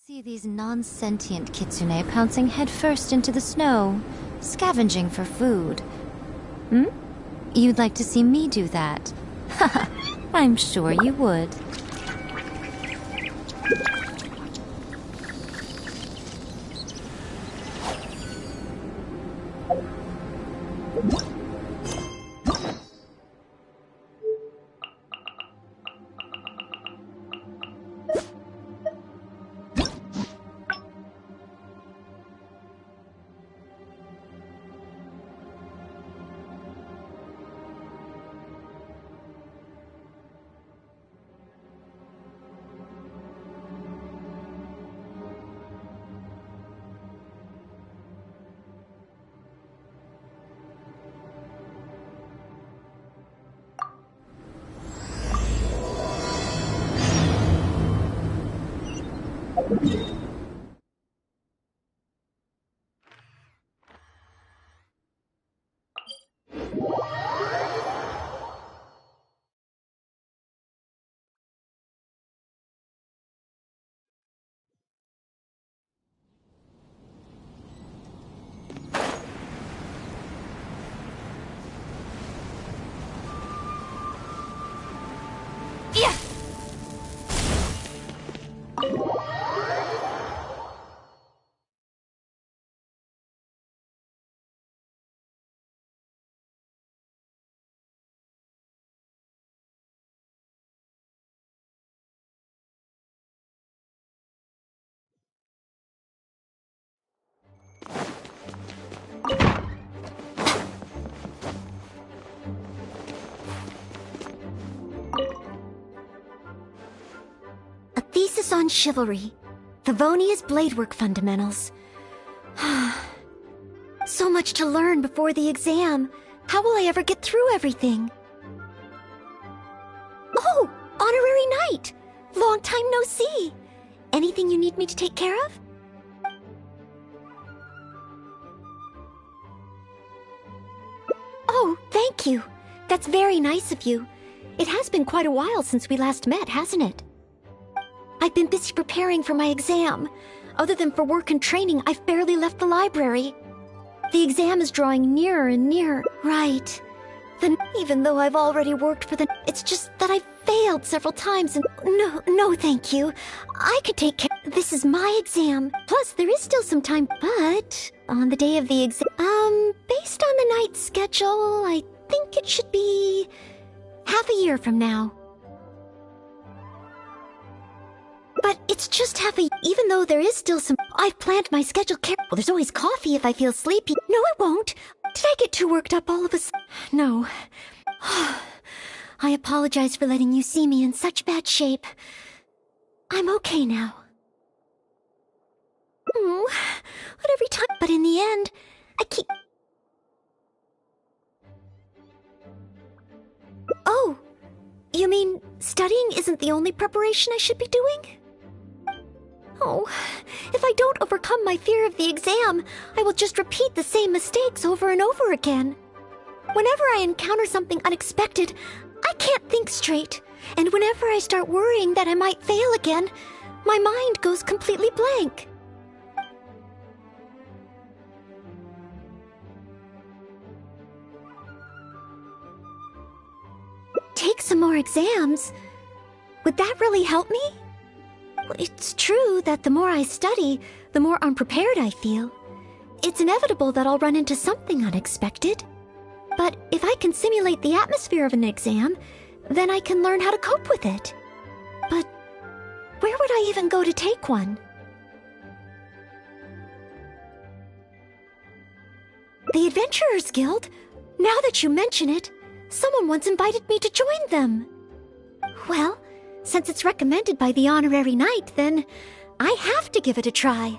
See these non-sentient kitsune pouncing headfirst into the snow, scavenging for food. Hmm? You'd like to see me do that? Haha, I'm sure you would. A thesis on chivalry. Favonia's bladework fundamentals. So much to learn before the exam. How will I ever get through everything? Oh, honorary knight! Long time no see. Anything you need me to take care of? Oh, thank you. That's very nice of you. It has been quite a while since we last met, hasn't it? I've been busy preparing for my exam. Other than for work and training, I've barely left the library. The exam is drawing nearer and nearer. Right. Then, even though I've already worked for the... It's just that I've failed several times and... No, thank you. I could take care... This is my exam. Plus, there is still some time. But, on the day of the exam... based on the night's schedule, I think it should be... half a year from now. But it's just half a... Even though there is still some... I've planned my schedule carefully. Well, there's always coffee if I feel sleepy. No, it won't. Did I get too worked up all of a sudden? No. I apologize for letting you see me in such bad shape. I'm okay now. But every time... But in the end, I keep... Oh, you mean studying isn't the only preparation I should be doing? Oh, if I don't overcome my fear of the exam, I will just repeat the same mistakes over and over again. Whenever I encounter something unexpected, I can't think straight. And whenever I start worrying that I might fail again, my mind goes completely blank. Take some more exams? Would that really help me? It's true that the more I study, the more unprepared I feel. It's inevitable that I'll run into something unexpected. But if I can simulate the atmosphere of an exam, then I can learn how to cope with it. But where would I even go to take one? The Adventurers Guild? Now that you mention it, someone once invited me to join them. Well, since it's recommended by the honorary knight, then I have to give it a try.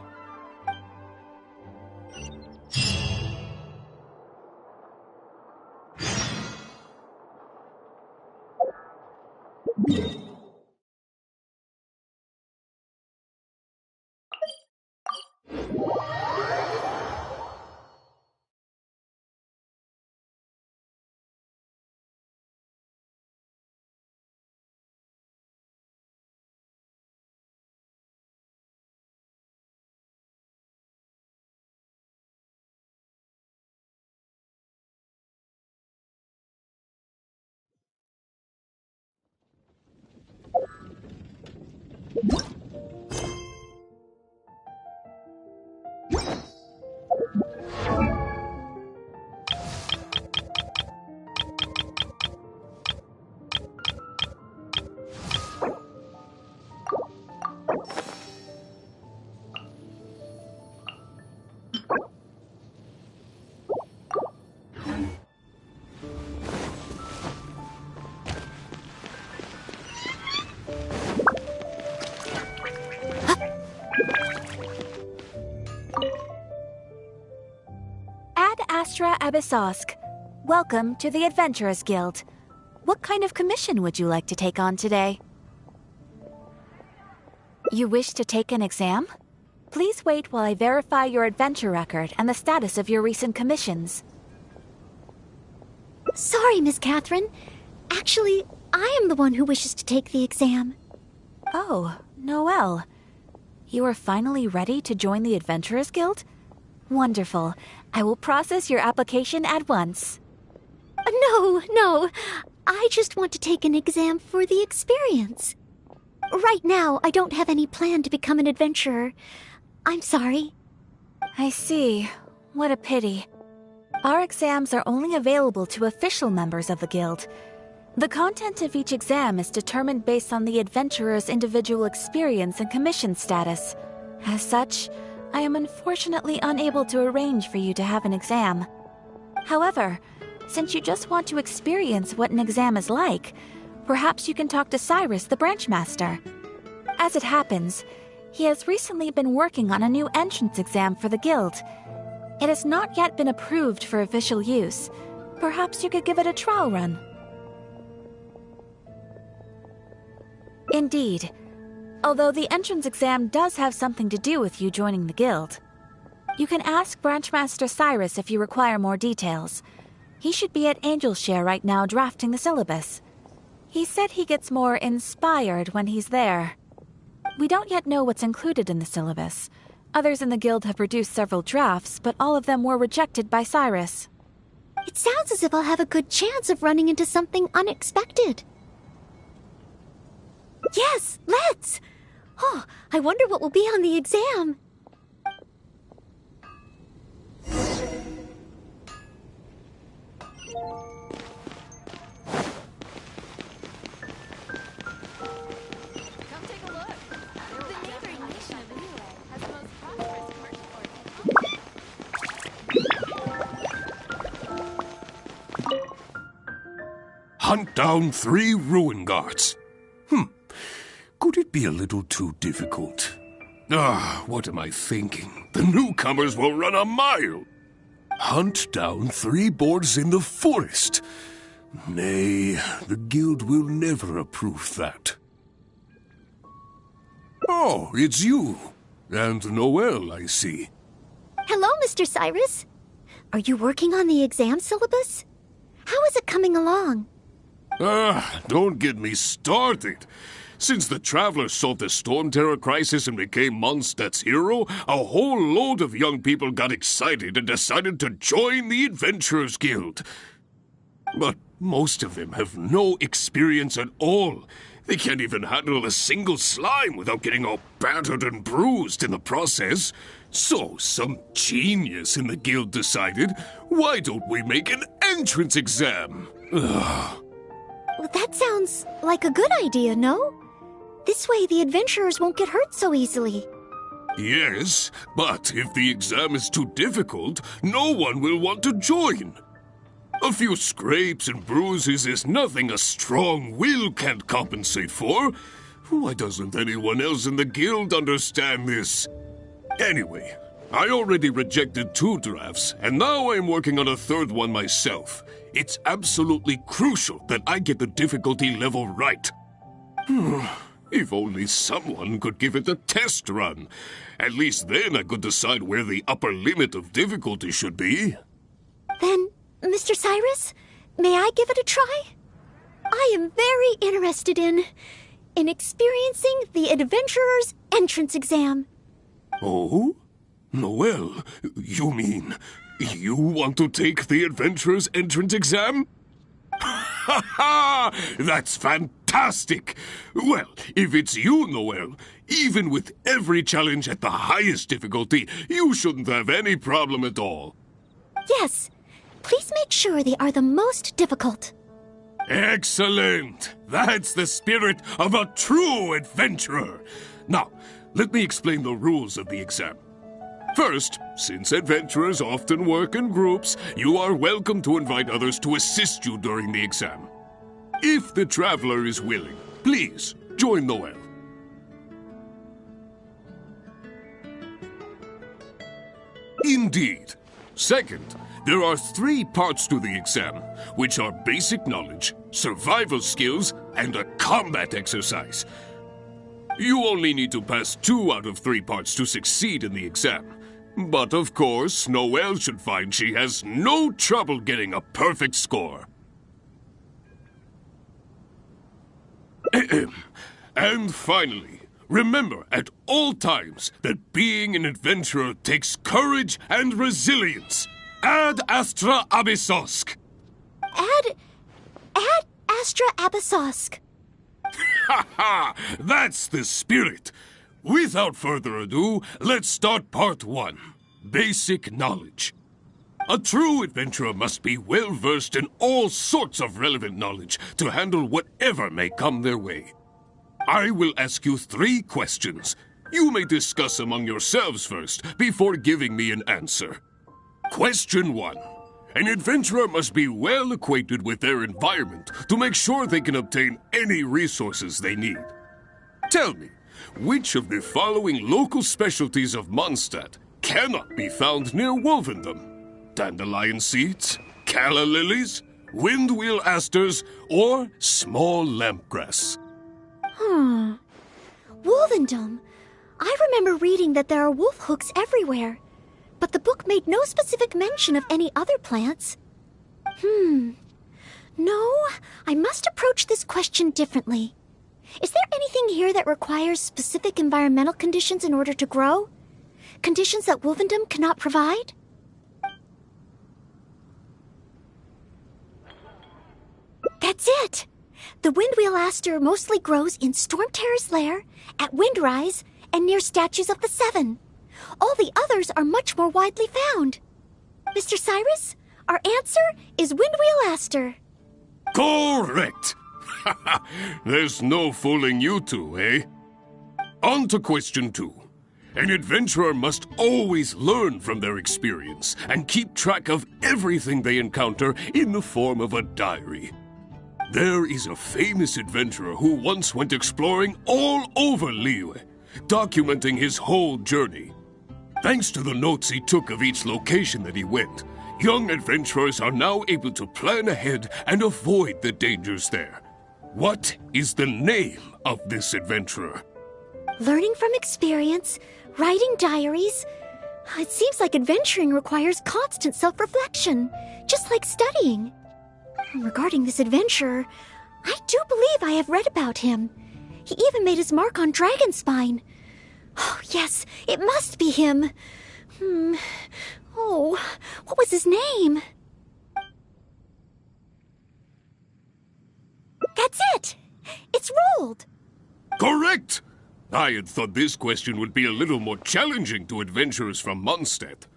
Astra Abyssosque. Welcome to the Adventurers Guild. What kind of commission would you like to take on today? You wish to take an exam? Please wait while I verify your adventure record and the status of your recent commissions. Sorry, Miss Catherine. Actually, I am the one who wishes to take the exam. Oh, Noelle. You are finally ready to join the Adventurers Guild? Wonderful. I will process your application at once. No. I just want to take an exam for the experience. Right now, I don't have any plan to become an adventurer. I'm sorry. I see. What a pity. Our exams are only available to official members of the guild. The content of each exam is determined based on the adventurer's individual experience and commission status. As such, I am unfortunately unable to arrange for you to have an exam. However, since you just want to experience what an exam is like, perhaps you can talk to Cyrus, the branch master. As it happens, he has recently been working on a new entrance exam for the guild. It has not yet been approved for official use. Perhaps you could give it a trial run. Indeed. Although the entrance exam does have something to do with you joining the guild. You can ask Branchmaster Cyrus if you require more details. He should be at Angelshare right now drafting the syllabus. He said he gets more inspired when he's there. We don't yet know what's included in the syllabus. Others in the guild have produced several drafts, but all of them were rejected by Cyrus. It sounds as if I'll have a good chance of running into something unexpected. Yes, let's! Oh, I wonder what will be on the exam. Hunt down 3 ruin guards. Could it be a little too difficult? What am I thinking? The newcomers will run a mile. Hunt down 3 boards in the forest. Nay, the guild will never approve that. Oh, it's you. And Noelle, I see. Hello, Mr. Cyrus. Are you working on the exam syllabus? How is it coming along? Don't get me started. Since the Travelers solved the Storm Terror crisis and became Mondstadt's hero, a whole load of young people got excited and decided to join the Adventurers Guild. But most of them have no experience at all. They can't even handle a single slime without getting all battered and bruised in the process. So some genius in the guild decided, why don't we make an entrance exam? Well, that sounds like a good idea, no? This way the adventurers won't get hurt so easily. Yes, but if the exam is too difficult, no one will want to join. A few scrapes and bruises is nothing a strong will can't compensate for. Why doesn't anyone else in the guild understand this? Anyway, I already rejected 2 drafts, and now I'm working on a 3rd one myself. It's absolutely crucial that I get the difficulty level right. If only someone could give it a test run. At least then I could decide where the upper limit of difficulty should be. Then, Mr. Cyrus, may I give it a try? I am very interested in experiencing the Adventurer's entrance exam. Oh? Noelle, you mean you want to take the Adventurer's entrance exam? Ha ha! That's fantastic! Well, if it's you, Noelle, even with every challenge at the highest difficulty, you shouldn't have any problem at all. Yes. Please make sure they are the most difficult. Excellent! That's the spirit of a true adventurer. Now, let me explain the rules of the exam. First, since adventurers often work in groups, you are welcome to invite others to assist you during the exam. If the traveler is willing, please join Noelle. Indeed. Second, There are 3 parts to the exam, which are basic knowledge, survival skills, and a combat exercise. You only need to pass 2 out of 3 parts to succeed in the exam. But of course, Noelle should find she has no trouble getting a perfect score. And finally, remember at all times that being an adventurer takes courage and resilience. Ad Astra Abyssosk. Ad Astra Abyssosk. Ha ha! That's the spirit! Without further ado, let's start part 1. Basic knowledge. A true adventurer must be well versed in all sorts of relevant knowledge to handle whatever may come their way. I will ask you 3 questions. You may discuss among yourselves first before giving me an answer. Question 1. An adventurer must be well acquainted with their environment to make sure they can obtain any resources they need. Tell me, which of the following local specialties of Mondstadt cannot be found near Wolvendom? Dandelion seeds, calla lilies, windwheel asters, or small lampgrass? Wolvendom. I remember reading that there are wolf hooks everywhere, but the book made no specific mention of any other plants. No, I must approach this question differently. Is there anything here that requires specific environmental conditions in order to grow? Conditions that Wolvendom cannot provide? That's it! The windwheel aster mostly grows in Stormterror's lair, at Windrise, and near statues of the Seven. All the others are much more widely found. Mr. Cyrus, our answer is windwheel aster. Correct! There's no fooling you two, eh? On to question 2. An adventurer must always learn from their experience and keep track of everything they encounter in the form of a diary. There is a famous adventurer who once went exploring all over Liyue, documenting his whole journey. Thanks to the notes he took of each location that he went, young adventurers are now able to plan ahead and avoid the dangers there. What is the name of this adventurer? Learning from experience, writing diaries. It seems like adventuring requires constant self-reflection, just like studying. Regarding this adventurer, I do believe I have read about him. He even made his mark on Dragonspine. Oh, yes, it must be him. Oh, what was his name? That's it! It's rolled! Correct! I had thought this question would be a little more challenging to adventurers from Mondstadt.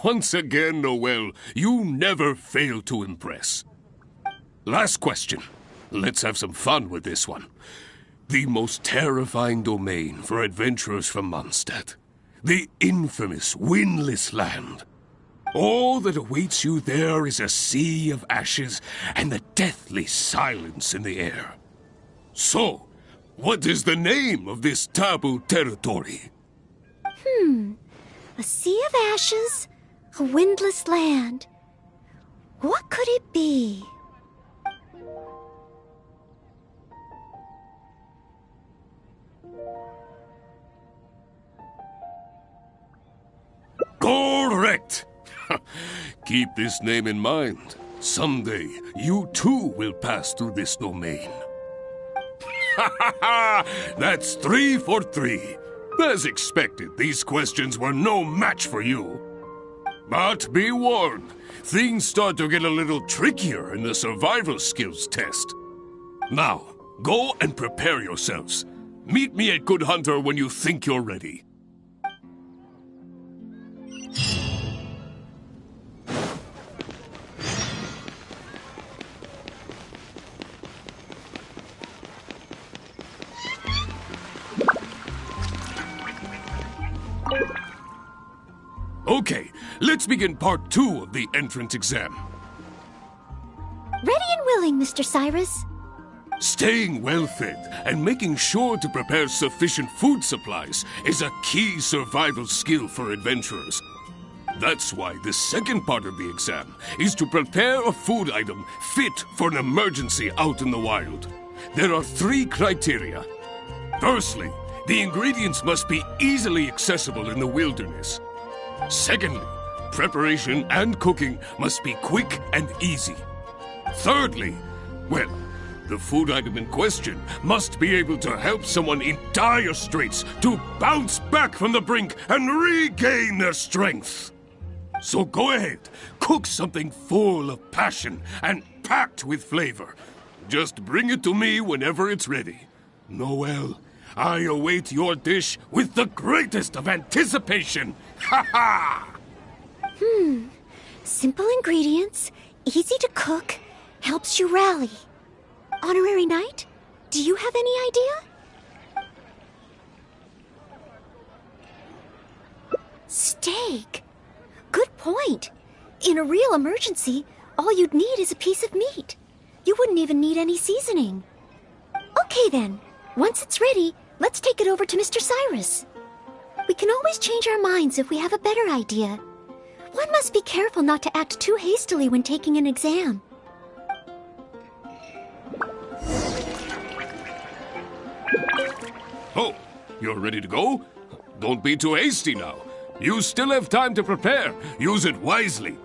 Once again, Noelle, you never fail to impress. Last question. Let's have some fun with this one. The most terrifying domain for adventurers from Mondstadt. The infamous Windless Land. All that awaits you there is a sea of ashes and the deathly silence in the air. So, what is the name of this taboo territory? A sea of ashes, a windless land. What could it be? Correct! Keep this name in mind. Someday, you too will pass through this domain. Ha ha ha! That's 3 for 3. As expected, these questions were no match for you. But be warned, things start to get a little trickier in the survival skills test. Now, go and prepare yourselves. Meet me at Good Hunter when you think you're ready. Okay, let's begin part 2 of the entrance exam. Ready and willing, Mr. Cyrus. Staying well-fed and making sure to prepare sufficient food supplies is a key survival skill for adventurers. That's why the second part of the exam is to prepare a food item fit for an emergency out in the wild. There are 3 criteria. Firstly, the ingredients must be easily accessible in the wilderness. Secondly, preparation and cooking must be quick and easy. Thirdly, well, the food item in question must be able to help someone in dire straits to bounce back from the brink and regain their strength. So go ahead, cook something full of passion and packed with flavor. Just bring it to me whenever it's ready. Noel, I await your dish with the greatest of anticipation. Ha ha! Simple ingredients, easy to cook, helps you rally. Honorary Knight, do you have any idea? Steak. Good point. In a real emergency, all you'd need is a piece of meat. You wouldn't even need any seasoning. Okay then, once it's ready, let's take it over to Mr. Cyrus. We can always change our minds if we have a better idea. One must be careful not to act too hastily when taking an exam. Oh, you're ready to go? Don't be too hasty now. You still have time to prepare. Use it wisely.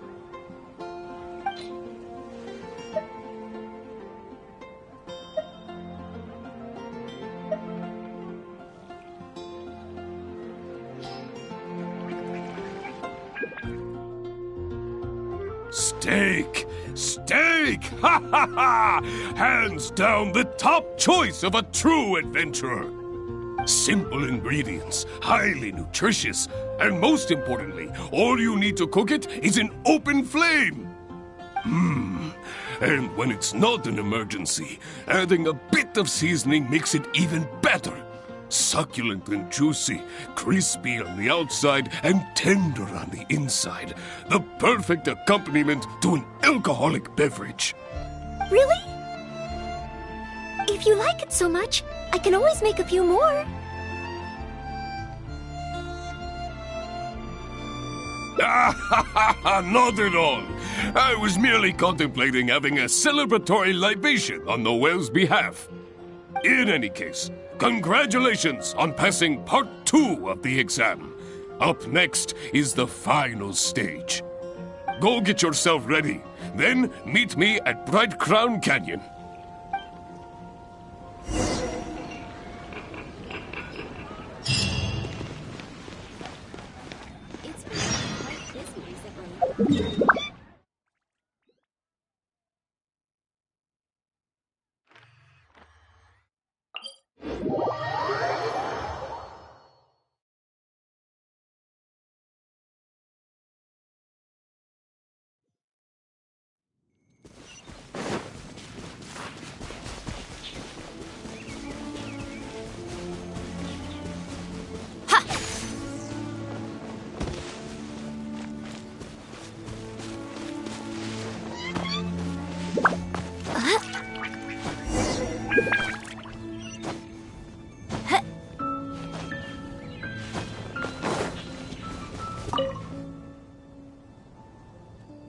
Steak! Steak! Ha ha ha! Hands down the top choice of a true adventurer. Simple ingredients, highly nutritious, and most importantly, all you need to cook it is an open flame. And when it's not an emergency, adding a bit of seasoning makes it even better. Succulent and juicy, crispy on the outside and tender on the inside. The perfect accompaniment to an alcoholic beverage. Really? If you like it so much, I can always make a few more. Not at all. I was merely contemplating having a celebratory libation on Noel's behalf. In any case, congratulations on passing part 2 of the exam. Up next is the final stage. Go get yourself ready, then meet me at Bright Crown Canyon.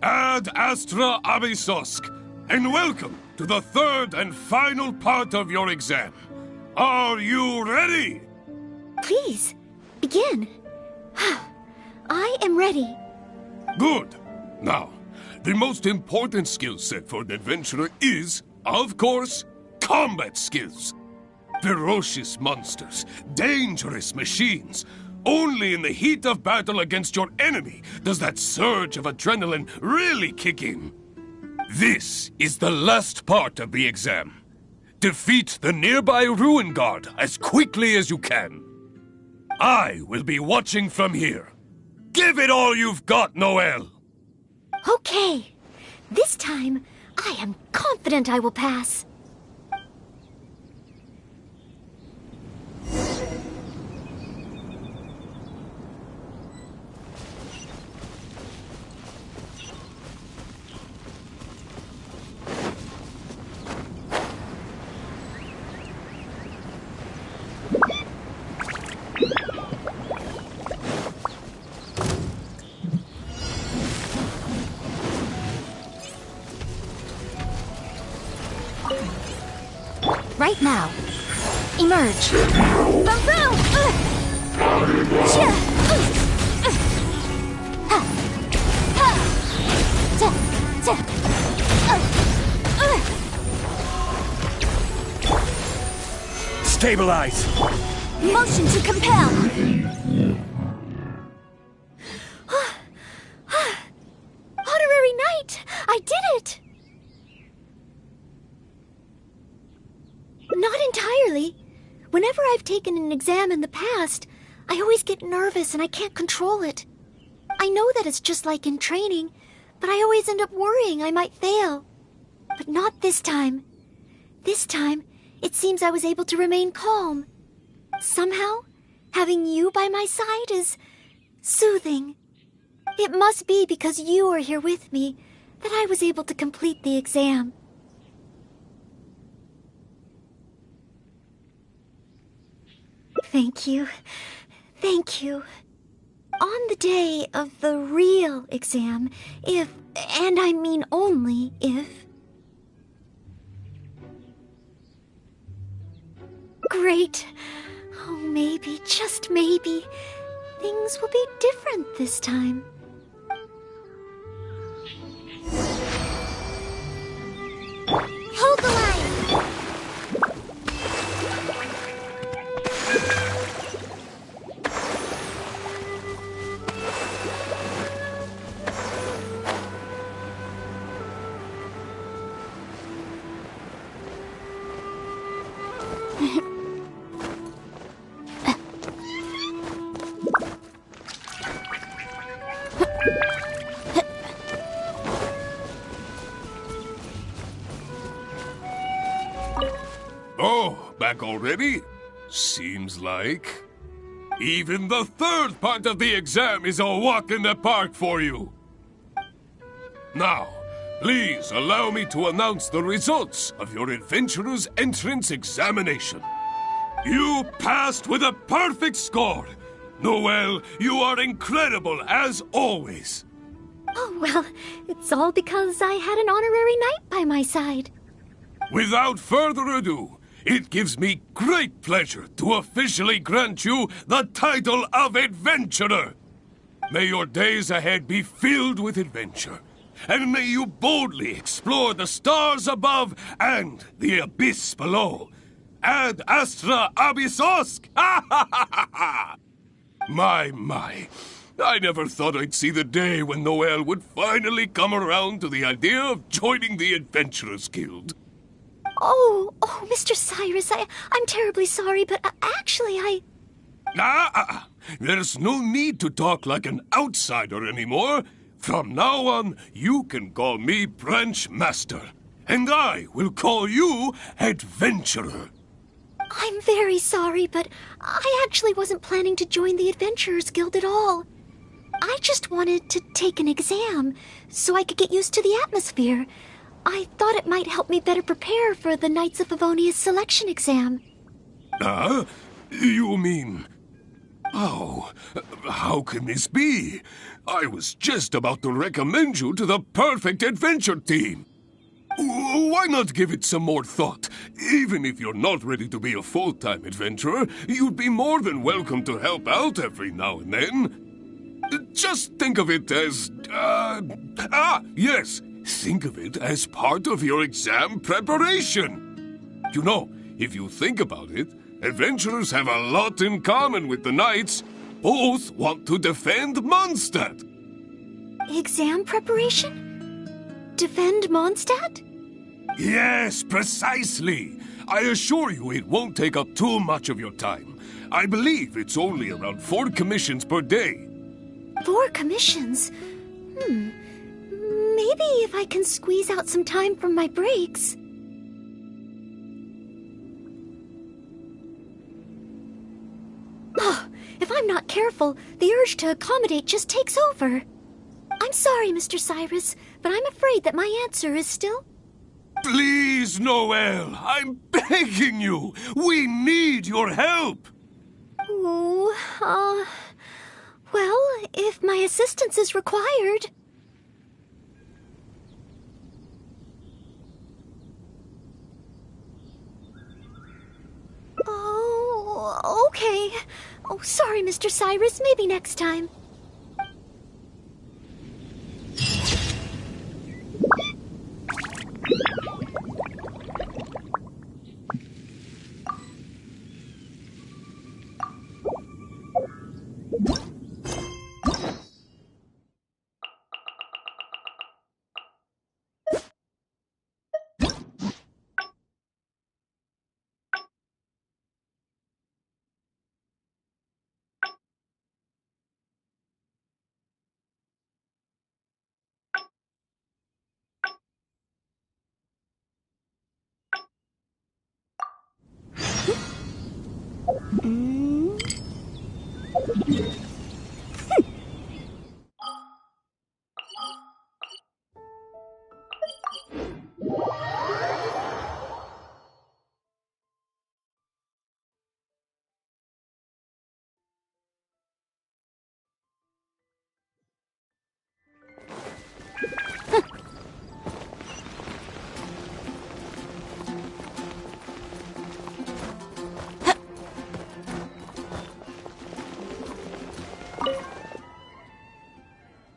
Ad Astra Abysosk, and welcome to the 3rd and final part of your exam. Are you ready? Please, begin. I am ready. Good. Now, the most important skill set for an adventurer is, of course, combat skills. Ferocious monsters, dangerous machines. Only in the heat of battle against your enemy does that surge of adrenaline really kick in. This is the last part of the exam. Defeat the nearby ruin guard as quickly as you can. I will be watching from here. Give it all you've got, Noel! Okay. This time, I am confident I will pass. Now, emerge. Boom boom! Stabilize! Motion to compel! Honorary Knight! I did it! Not entirely. Whenever I've taken an exam in the past, I always get nervous and I can't control it. I know that it's just like in training, but I always end up worrying I might fail. But not this time. This time, it seems I was able to remain calm. Somehow, having you by my side is soothing. It must be because you are here with me that I was able to complete the exam. Thank you. Thank you. On the day of the real exam, if, and I mean only if... Great. Oh, maybe, just maybe, things will be different this time. Hold the line! Oh, back already? Seems like. Even the third part of the exam is a walk in the park for you. Now, please allow me to announce the results of your adventurer's entrance examination. You passed with a perfect score. Noelle, you are incredible as always. Oh, well, it's all because I had an honorary knight by my side. Without further ado, it gives me great pleasure to officially grant you the title of Adventurer. May your days ahead be filled with adventure, and may you boldly explore the stars above and the abyss below. Ad astra abyssosk! Ha ha ha ha ha! My. I never thought I'd see the day when Noelle would finally come around to the idea of joining the Adventurers Guild. Oh, Mr. Cyrus, I'm terribly sorry, but actually There's no need to talk like an outsider anymore. From now on, you can call me Branch Master, and I will call you Adventurer. I'm very sorry, but I actually wasn't planning to join the Adventurers Guild at all. I just wanted to take an exam so I could get used to the atmosphere. I thought it might help me better prepare for the Knights of Favonia's selection exam. You mean... Oh, how can this be? I was just about to recommend you to the perfect adventure team. Why not give it some more thought? Even if you're not ready to be a full-time adventurer, you'd be more than welcome to help out every now and then. Just think of it as... yes! Think of it as part of your exam preparation. You know, if you think about it, adventurers have a lot in common with the knights. Both want to defend Mondstadt. Exam preparation? Defend Mondstadt? Yes, precisely. I assure you it won't take up too much of your time. I believe it's only around 4 commissions per day. 4 commissions? Maybe if I can squeeze out some time from my breaks. Oh, if I'm not careful, the urge to accommodate just takes over. I'm sorry, Mr. Cyrus, but I'm afraid that my answer is still... Please, Noelle, I'm begging you. We need your help. Oh, well, if my assistance is required... Okay. Oh, sorry, Mr. Cyrus. Maybe next time.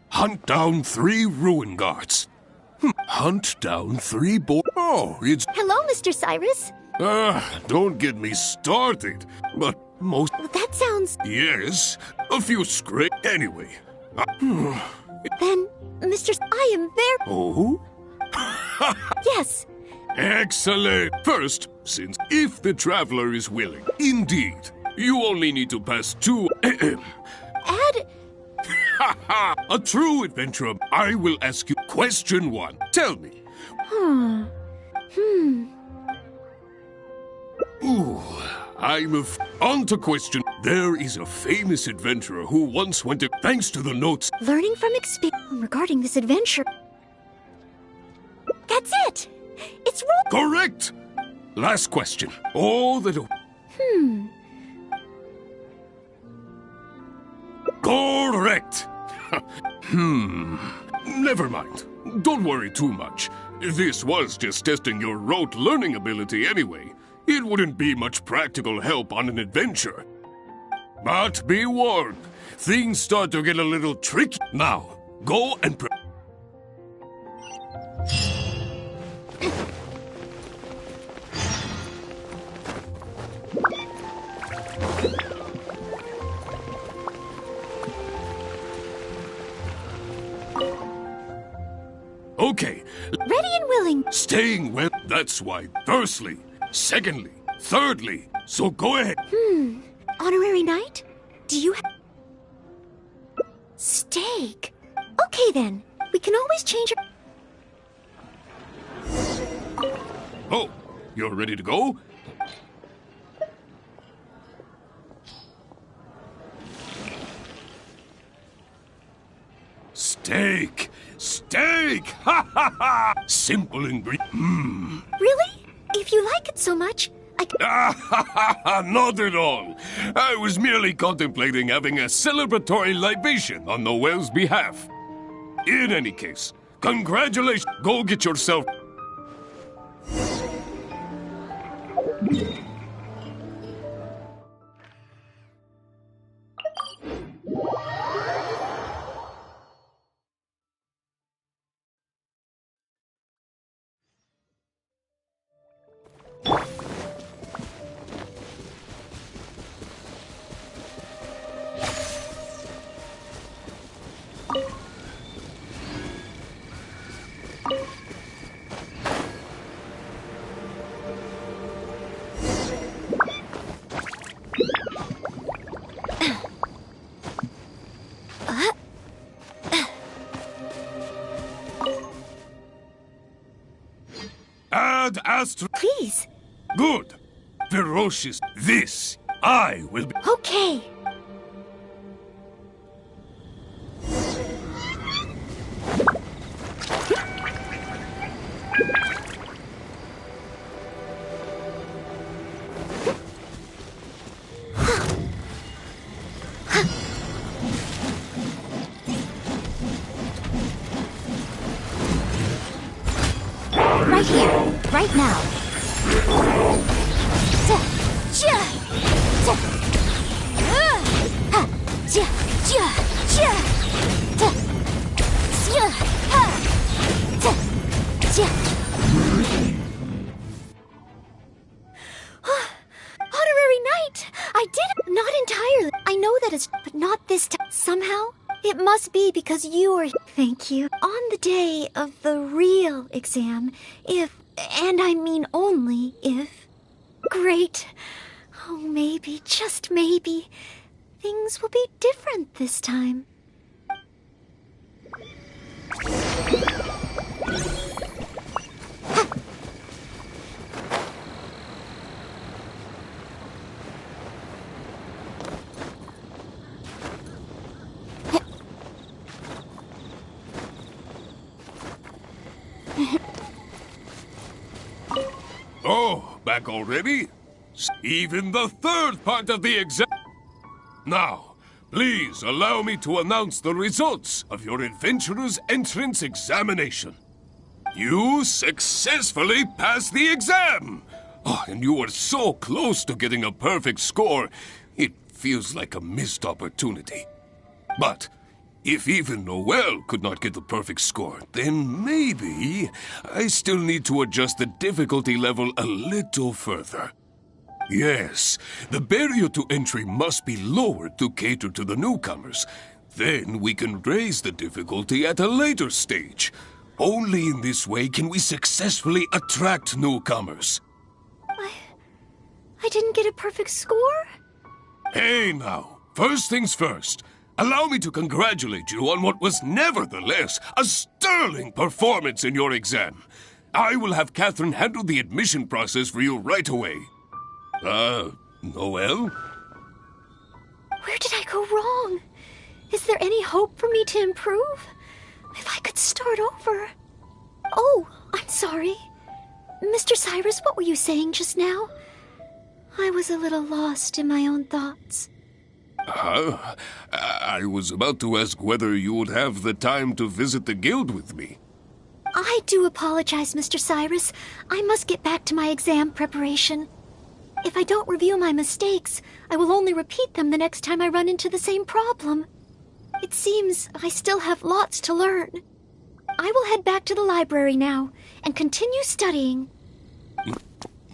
Hunt down 3 ruin guards. Hunt down 3 Oh, it's... Hello, Mr. Cyrus. Don't get me started. But most... That sounds... Yes, a few scrapes. Anyway. Then, Mr. I am very... Oh? Yes. Excellent. First, since if the traveler is willing, indeed, you only need to pass 2... Add... A true adventurer. I will ask you question 1. Tell me. Ooh, on to question. There is a famous adventurer who once went to... Thanks to the notes. Learning from experience regarding this adventure. That's it. It's roll... Correct. Last question. All that... Correct. Never mind. Don't worry too much. This was just testing your rote learning ability anyway. It wouldn't be much practical help on an adventure. But be warned, things start to get a little tricky. Now, go and Okay. Ready and willing. Staying well, that's why. Firstly. Secondly. Thirdly. So go ahead. Honorary knight? Do you have... Steak. Okay then. We can always change our... Oh, you're ready to go? Steak! Steak! Ha ha ha! Simple ingredient. Really? If you like it so much, I can... Not at all. I was merely contemplating having a celebratory libation on the whale's behalf. In any case, congratulations. Go get yourself... Ad Astra... Please. Good. Ferocious. This. I will be... Okay. Right here, right now. Honorary Knight! I did it! Not entirely. I know that is, but not this time. Somehow, it must be because you are. Thank you. On the day of the real exam, if, and I mean only if. Great. Oh, maybe, just maybe, things will be different this time. Oh, back already? Even the third part of the exam. Now, please allow me to announce the results of your adventurer's entrance examination. You successfully passed the exam! Oh, and you were so close to getting a perfect score, it feels like a missed opportunity. But if even Noel could not get the perfect score, then maybe I still need to adjust the difficulty level a little further. Yes, the barrier to entry must be lowered to cater to the newcomers. Then we can raise the difficulty at a later stage. Only in this way can we successfully attract newcomers. I didn't get a perfect score? Hey now, first things first. Allow me to congratulate you on what was nevertheless a sterling performance in your exam. I will have Catherine handle the admission process for you right away. Noel? Where did I go wrong? Is there any hope for me to improve? If I could start over. Oh, I'm sorry. Mr. Cyrus, what were you saying just now? I was a little lost in my own thoughts. I was about to ask whether you would have the time to visit the guild with me. I do apologize, Mr. Cyrus. I must get back to my exam preparation. If I don't review my mistakes, I will only repeat them the next time I run into the same problem. It seems I still have lots to learn. I will head back to the library now and continue studying.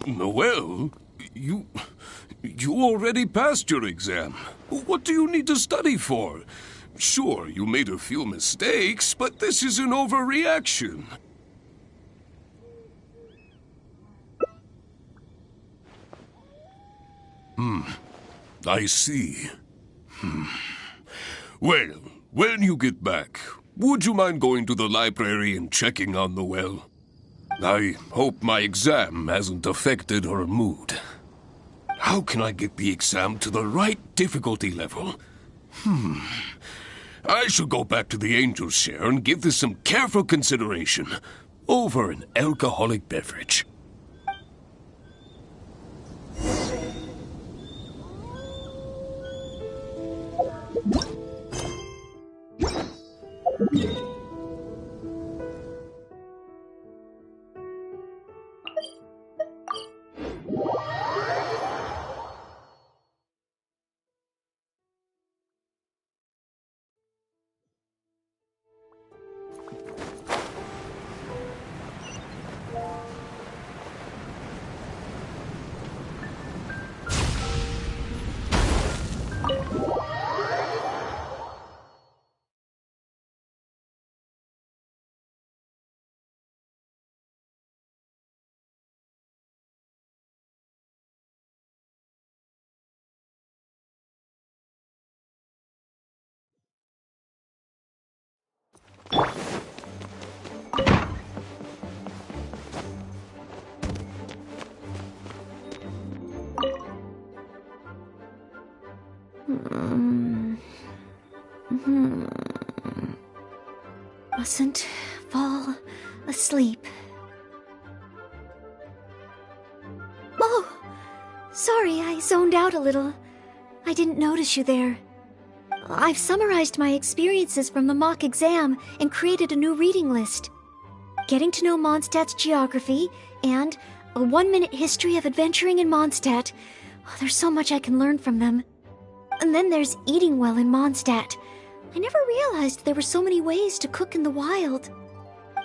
Noel, you already passed your exam. What do you need to study for? Sure, you made a few mistakes, but this is an overreaction. I see. Well, when you get back, would you mind going to the library and checking on Noel? I hope my exam hasn't affected her mood. How can I get the exam to the right difficulty level? I should go back to the Angel's Share and give this some careful consideration over an alcoholic beverage. Mustn't fall asleep. Oh, sorry, I zoned out a little. I didn't notice you there. I've summarized my experiences from the mock exam and created a new reading list. Getting to know Mondstadt's geography and a 1-minute history of adventuring in Mondstadt. Oh, there's so much I can learn from them. And then there's eating well in Mondstadt. I never realized there were so many ways to cook in the wild.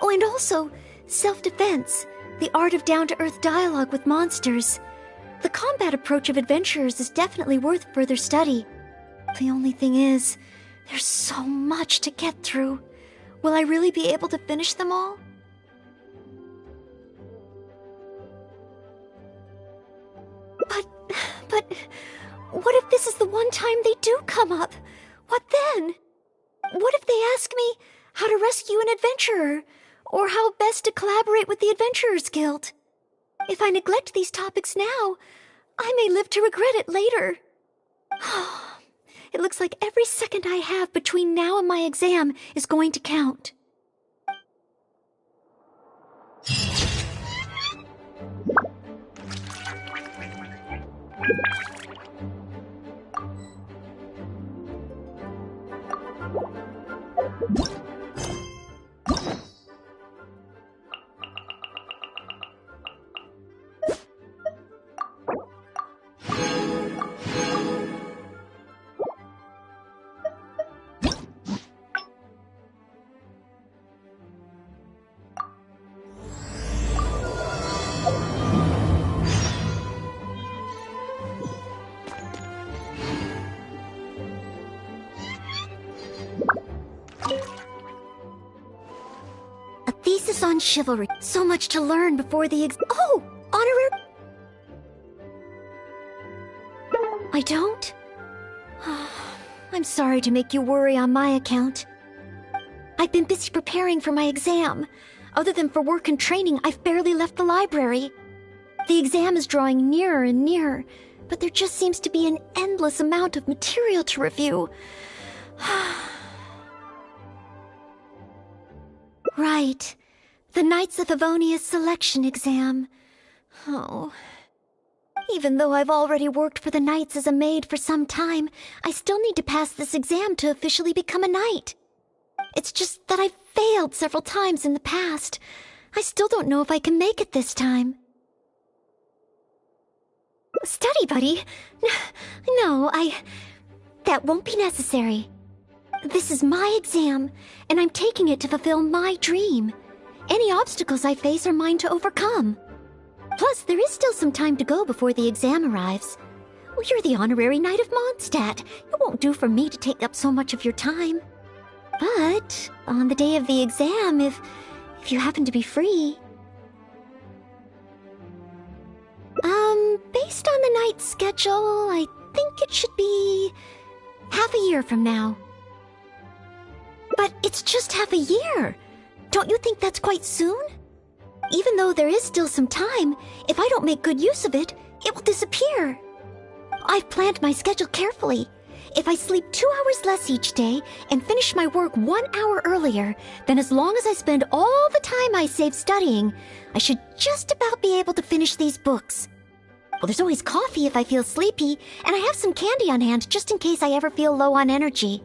Oh, and also, self-defense, the art of down-to-earth dialogue with monsters. The combat approach of adventurers is definitely worth further study. The only thing is, there's so much to get through. Will I really be able to finish them all? But, what if this is the one time they do come up? What then? What if they ask me how to rescue an adventurer? Or how best to collaborate with the Adventurers Guild? If I neglect these topics now, I may live to regret it later. It looks like every second I have between now and my exam is going to count. On chivalry. So much to learn before the Oh! Honorary... I don't? I'm sorry to make you worry on my account. I've been busy preparing for my exam. Other than for work and training, I've barely left the library. The exam is drawing nearer and nearer, but there just seems to be an endless amount of material to review. Right. The Knights of Avonia's selection exam. Oh. Even though I've already worked for the Knights as a maid for some time, I still need to pass this exam to officially become a knight. It's just that I've failed several times in the past. I still don't know if I can make it this time. Study buddy? No, that won't be necessary. This is my exam, and I'm taking it to fulfill my dream. Any obstacles I face are mine to overcome. Plus, there is still some time to go before the exam arrives. Well, you're the honorary knight of Mondstadt. It won't do for me to take up so much of your time. But, on the day of the exam, if you happen to be free... Based on the knight's schedule, I think it should be... half a year from now. But it's just half a year! Don't you think that's quite soon? Even though there is still some time, if I don't make good use of it, it will disappear. I've planned my schedule carefully. If I sleep 2 hours less each day and finish my work 1 hour earlier, then as long as I spend all the time I save studying, I should just about be able to finish these books. Well, there's always coffee if I feel sleepy, and I have some candy on hand just in case I ever feel low on energy.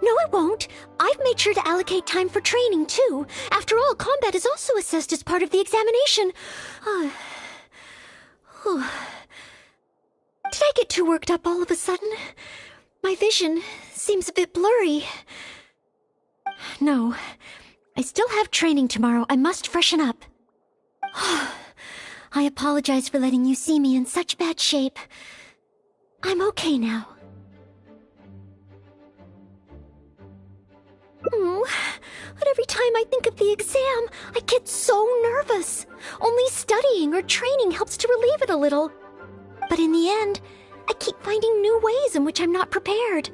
No, it won't. I've made sure to allocate time for training, too. After all, combat is also assessed as part of the examination. Did I get too worked up all of a sudden? My vision seems a bit blurry. No, I still have training tomorrow. I must freshen up. I apologize for letting you see me in such bad shape. I'm okay now. But every time I think of the exam, I get so nervous. Only studying or training helps to relieve it a little. But in the end, I keep finding new ways in which I'm not prepared,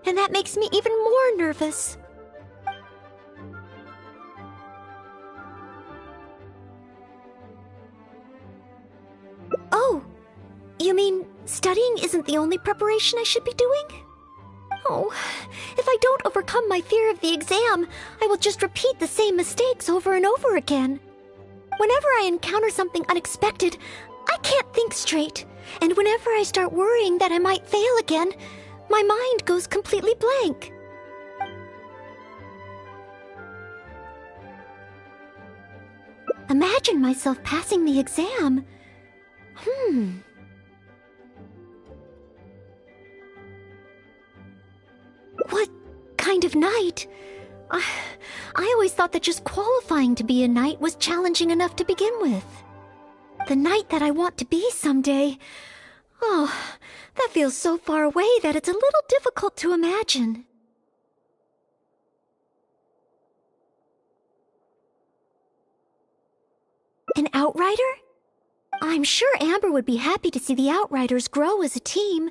and that makes me even more nervous. Oh, you mean studying isn't the only preparation I should be doing? Oh, if I don't overcome my fear of the exam, I will just repeat the same mistakes over and over again. Whenever I encounter something unexpected, I can't think straight. And whenever I start worrying that I might fail again, my mind goes completely blank. Imagine myself passing the exam. kind of knight. I always thought that just qualifying to be a knight was challenging enough to begin with. The knight that I want to be someday. Oh, that feels so far away that it's a little difficult to imagine. An outrider? I'm sure Amber would be happy to see the outriders grow as a team.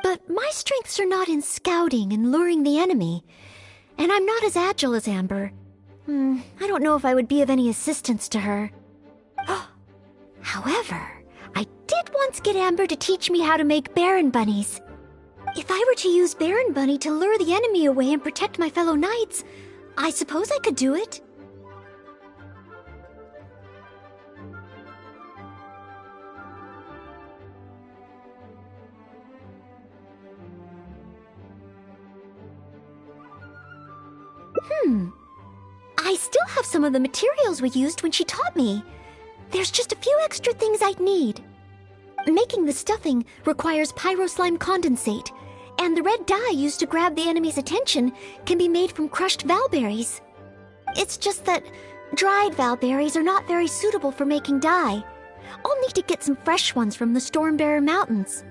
But my strengths are not in scouting and luring the enemy. And I'm not as agile as Amber. I don't know if I would be of any assistance to her. However, I did once get Amber to teach me how to make Baron Bunnies. If I were to use Baron Bunny to lure the enemy away and protect my fellow knights, I suppose I could do it. I still have some of the materials we used when she taught me. There's just a few extra things I'd need. Making the stuffing requires pyro slime condensate, and the red dye used to grab the enemy's attention can be made from crushed valberries. It's just that dried valberries are not very suitable for making dye. I'll need to get some fresh ones from the Stormbearer Mountains.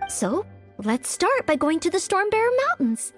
So, let's start by going to the Stormbearer Mountains.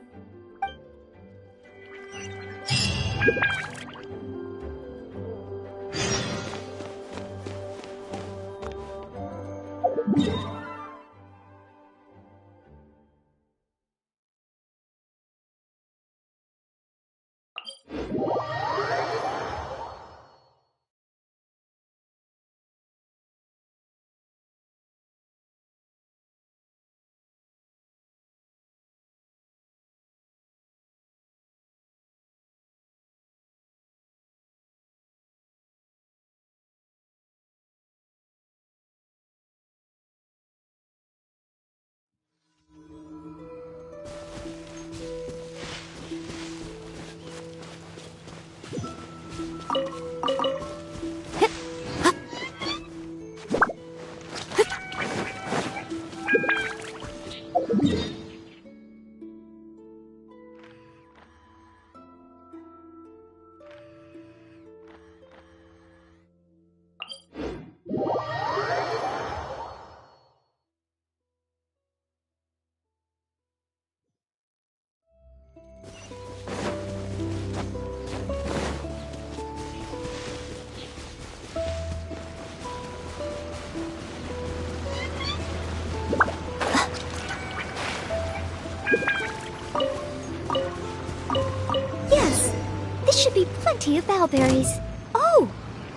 Of valberries. Oh,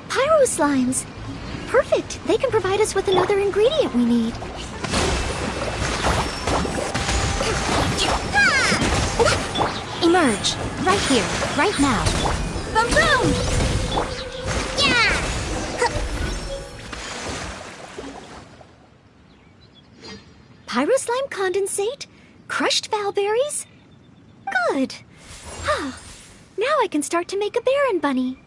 pyro slimes. Perfect. They can provide us with another ingredient we need. Emerge. Right here. Right now. Boom boom! Yeah! Pyro slime condensate? Crushed valberries? Good. Now I can start to make a Baron Bunny.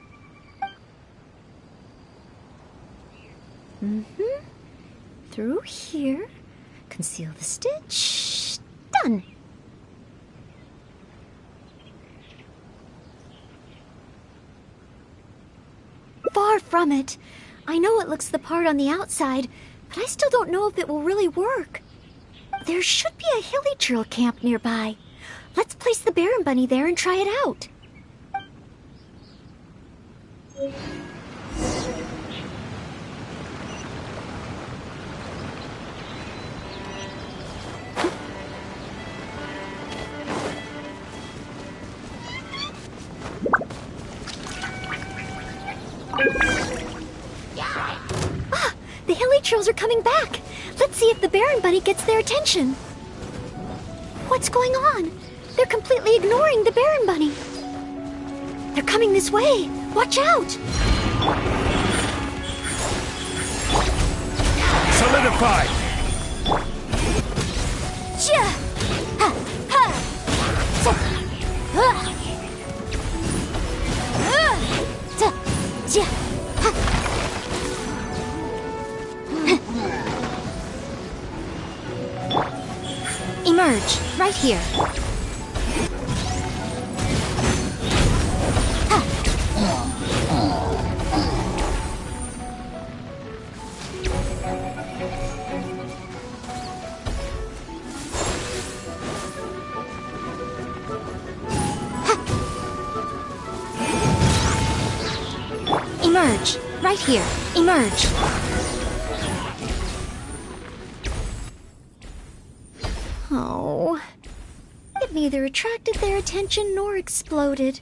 Through here. Conceal the stitch. Done. Far from it. I know it looks the part on the outside, but I still don't know if it will really work. There should be a hilly trail camp nearby. Let's place the Baron Bunny there and try it out. The hilly trails are coming back. Let's see if the Baron Bunny gets their attention. What's going on? They're completely ignoring the Baron Bunny. They're coming this way. Watch out! Solidified! Emerge. Right here. right here. Emerge. Oh. It neither attracted their attention nor exploded.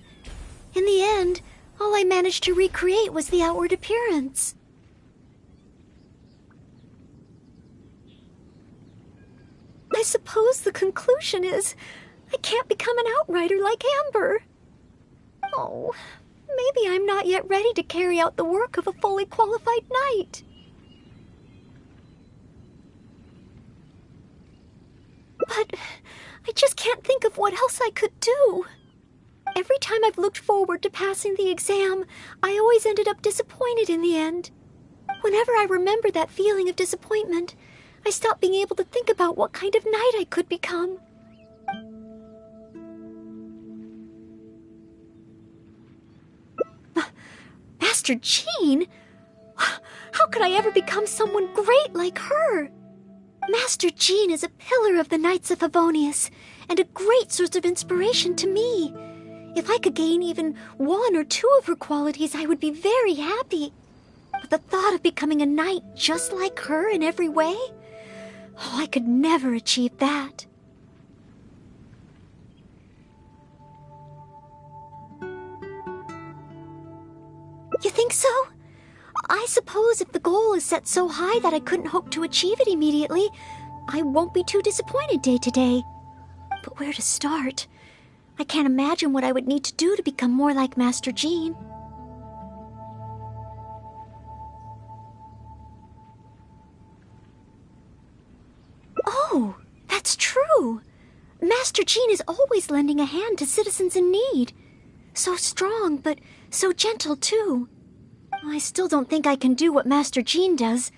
In the end, all I managed to recreate was the outward appearance. I suppose the conclusion is I can't become an outrider like Amber. Oh, maybe I'm not yet ready to carry out the work of a fully qualified knight. But I just can't think of what else I could do. Every time I've looked forward to passing the exam, I always ended up disappointed in the end. Whenever I remember that feeling of disappointment, I stop being able to think about what kind of knight I could become. Master Jean? How could I ever become someone great like her? Master Jean is a pillar of the Knights of Favonius, and a great source of inspiration to me. If I could gain even one or two of her qualities, I would be very happy. But the thought of becoming a knight just like her in every way? Oh, I could never achieve that. You think so? I suppose if the goal is set so high that I couldn't hope to achieve it immediately, I won't be too disappointed day to day. But where to start? I can't imagine what I would need to do to become more like Master Jean. Oh, that's true. Master Jean is always lending a hand to citizens in need. So strong, but so gentle too. I still don't think I can do what Master Jean does,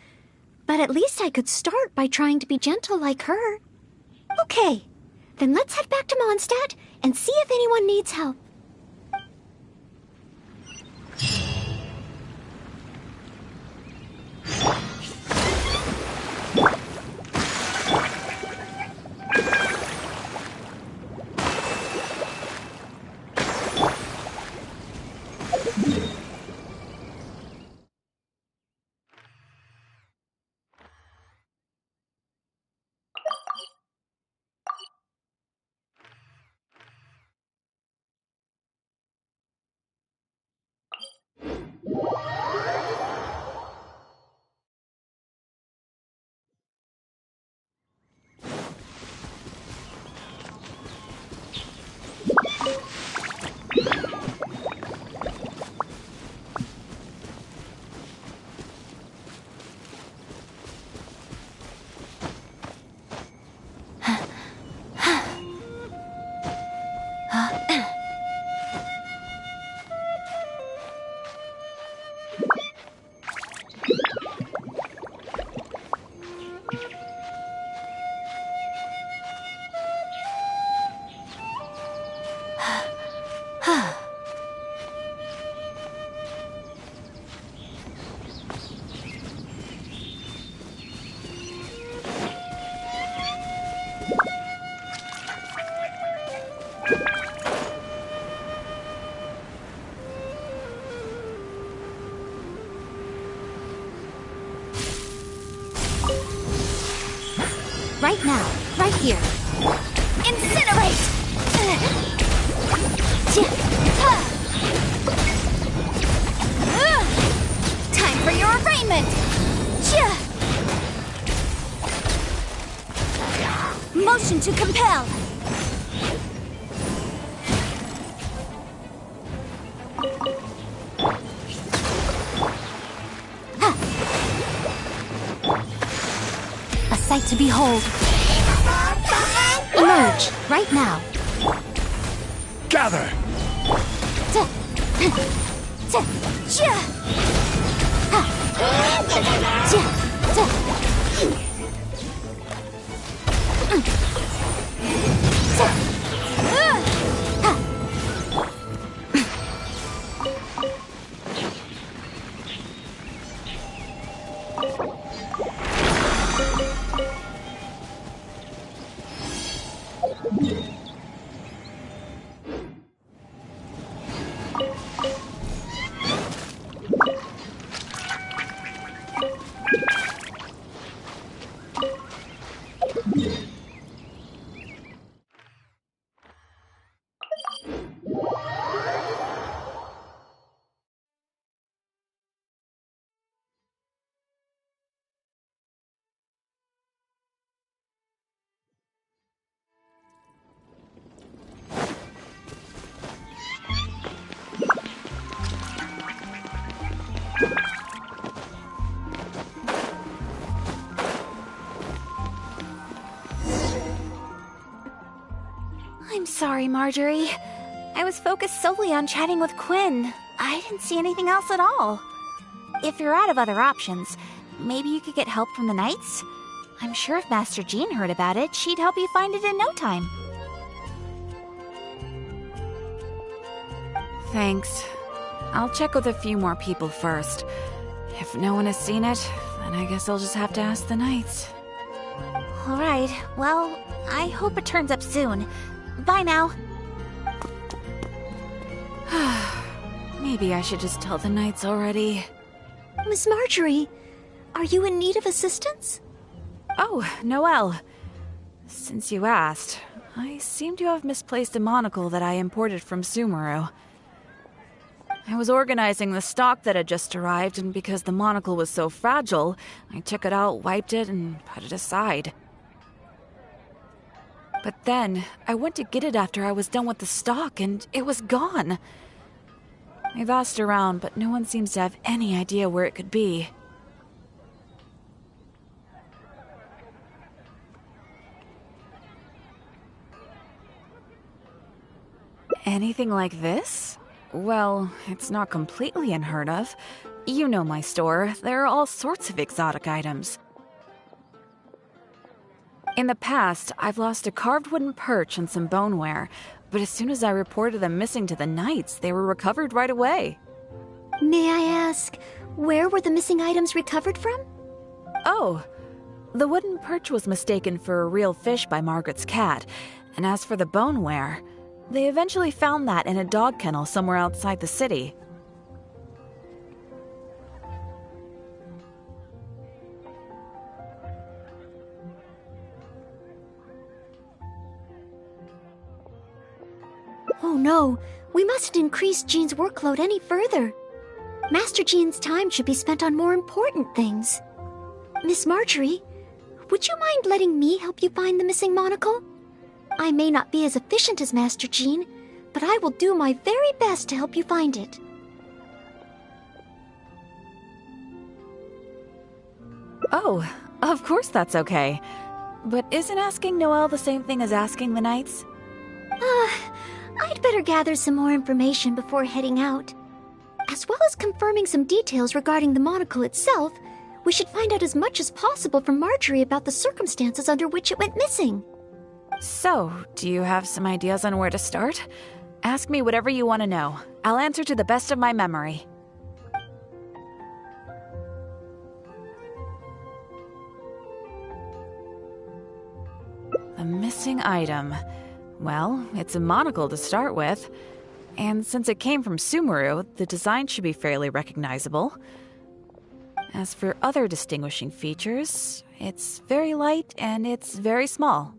but at least I could start by trying to be gentle like her. Okay, then let's head back to Mondstadt and see if anyone needs help. Right now, right here. Incinerate! Time for your arraignment! Motion to compel! A sight to behold. Emerge, right now. Gather! I'm sorry, Marjorie. I was focused solely on chatting with Quinn. I didn't see anything else at all. If you're out of other options, maybe you could get help from the Knights? I'm sure if Master Jean heard about it, she'd help you find it in no time. Thanks. I'll check with a few more people first. If no one has seen it, then I guess I'll just have to ask the Knights. Alright, well, I hope it turns up soon. Bye now. Maybe I should just tell the Knights already. Miss Marjorie, are you in need of assistance? Oh, Noelle. Since you asked, I seem to have misplaced a monocle that I imported from Sumeru. I was organizing the stock that had just arrived, and because the monocle was so fragile, I took it out, wiped it, and put it aside. But then, I went to get it after I was done with the stock, and it was gone. I've asked around, but no one seems to have any idea where it could be. Anything like this? Well, it's not completely unheard of. You know my store. There are all sorts of exotic items. In the past, I've lost a carved wooden perch and some boneware, but as soon as I reported them missing to the Knights, they were recovered right away. May I ask, where were the missing items recovered from? Oh, the wooden perch was mistaken for a real fish by Margaret's cat, and as for the boneware, they eventually found that in a dog kennel somewhere outside the city. Oh no, we mustn't increase Jean's workload any further. Master Jean's time should be spent on more important things. Miss Marjorie, would you mind letting me help you find the missing monocle? I may not be as efficient as Master Jean, but I will do my very best to help you find it. Oh, of course that's okay. But isn't asking Noelle the same thing as asking the Knights? I'd better gather some more information before heading out. As well as confirming some details regarding the monocle itself, we should find out as much as possible from Marjorie about the circumstances under which it went missing. So, do you have some ideas on where to start? Ask me whatever you want to know. I'll answer to the best of my memory. The missing item. Well, it's a monocle to start with. And since it came from Sumeru, the design should be fairly recognizable. As for other distinguishing features, it's very light and it's very small.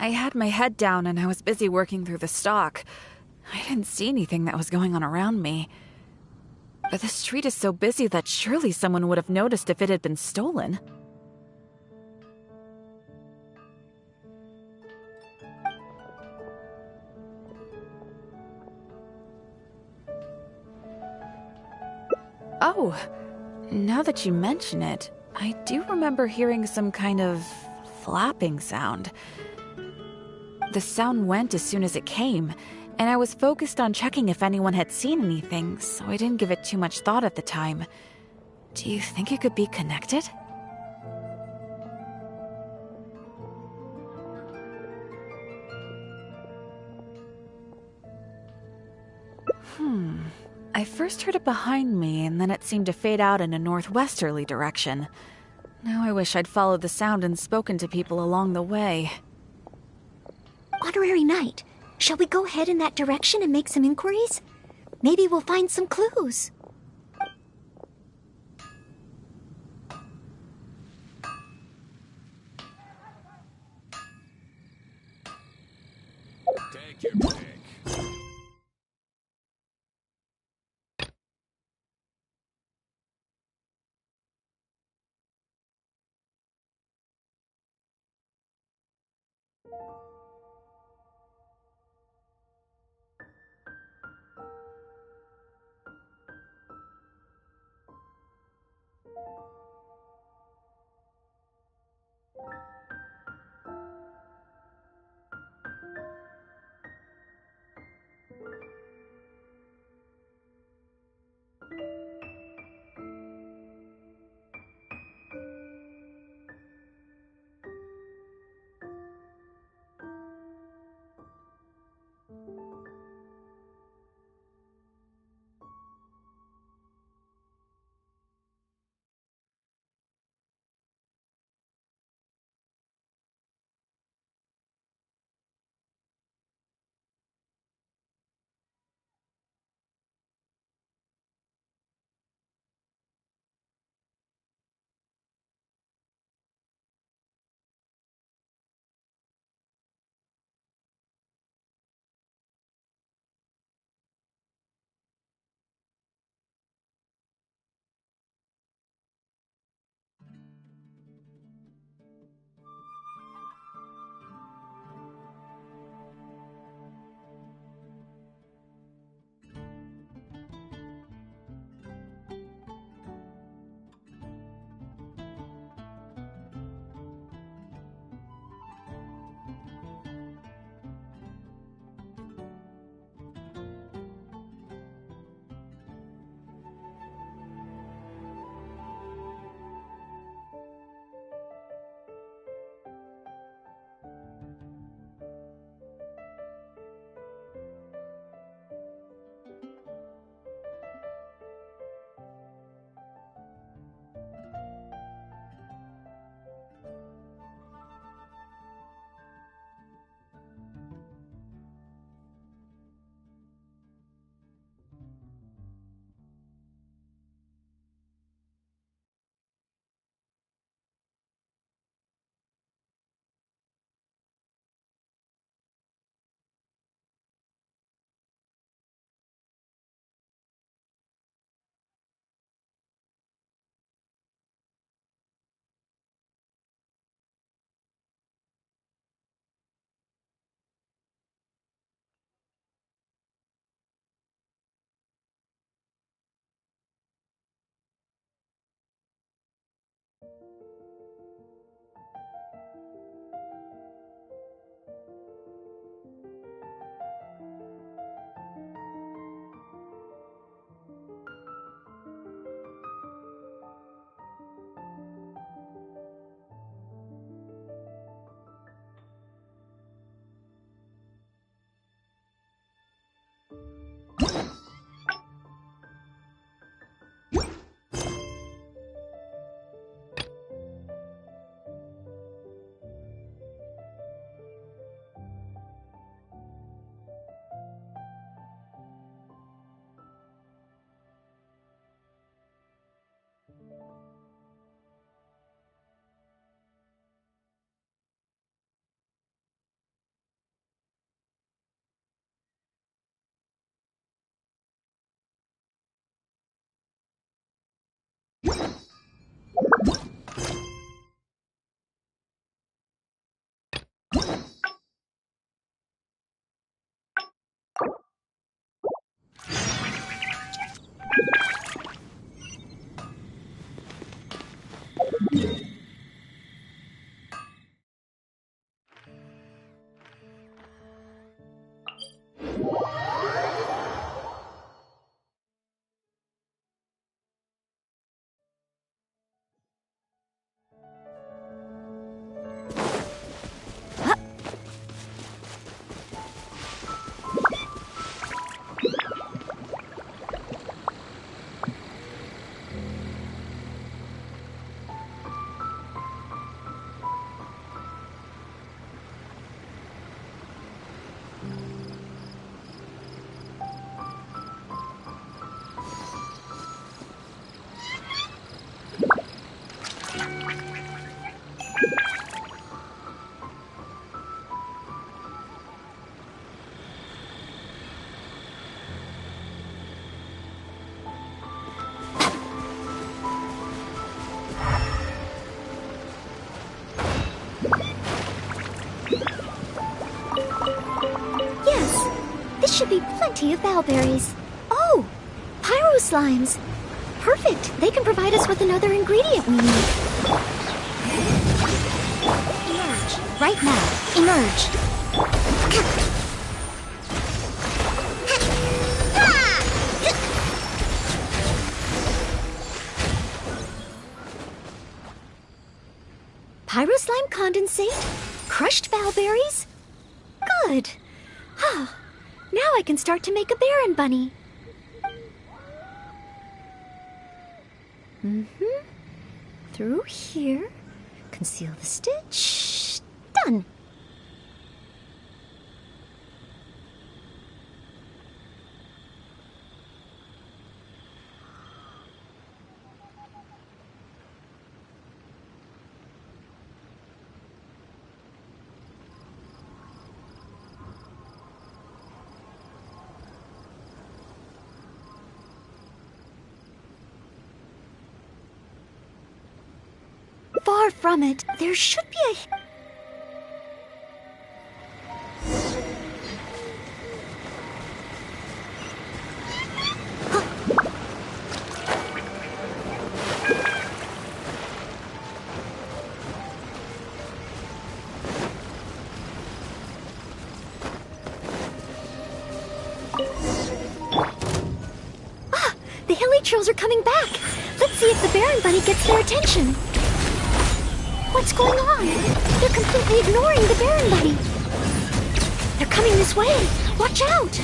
I had my head down and I was busy working through the stock. I didn't see anything that was going on around me. The street is so busy that surely someone would have noticed if it had been stolen. Oh, now that you mention it, I do remember hearing some kind of flapping sound. The sound went as soon as it came, and I was focused on checking if anyone had seen anything, so I didn't give it too much thought at the time. Do you think it could be connected? I first heard it behind me, and then it seemed to fade out in a northwesterly direction. Now I wish I'd followed the sound and spoken to people along the way. Honorary Knight, shall we go head in that direction and make some inquiries? Maybe we'll find some clues. Take your pick. plenty of bowberries. Oh, pyro slimes. Perfect. They can provide us with another ingredient we need. Emerge. Right now. Emerge. Pyro slime condensate? Crushed bowberries? Good. Now I can start to make a Baron bunny. Through here. Conceal the stitch. Done. Far from it. There should be a... The hilly trolls are coming back. Let's see if the Baron bunny gets their attention. What's going on? They're completely ignoring the Baron bunny. They're coming this way. Watch out!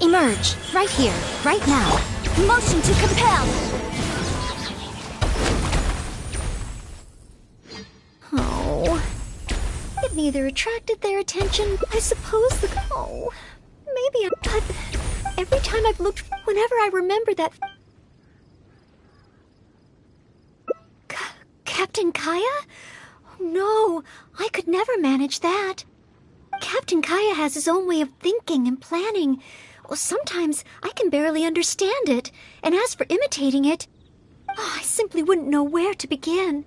Emerge. Right here. Right now. Motion to compel! Oh. It neither attracted their attention, I suppose maybe but every time I've looked, whenever I remember that... Captain Kaya? No, I could never manage that. Captain Kaya has his own way of thinking and planning. Well, sometimes I can barely understand it, and as for imitating it, I simply wouldn't know where to begin.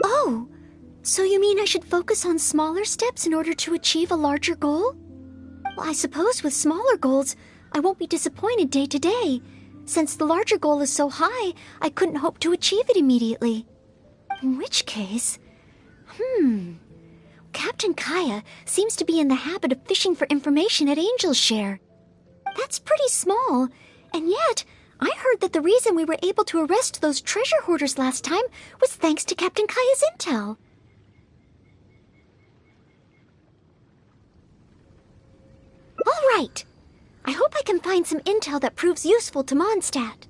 Oh, so you mean I should focus on smaller steps in order to achieve a larger goal? Well, I suppose with smaller goals, I won't be disappointed day to day. Since the larger goal is so high, I couldn't hope to achieve it immediately. In which case... Captain Kaya seems to be in the habit of fishing for information at Angel's Share. That's pretty small, and yet... I heard that the reason we were able to arrest those treasure hoarders last time was thanks to Captain Kaya's intel. All right. I hope I can find some intel that proves useful to Mondstadt.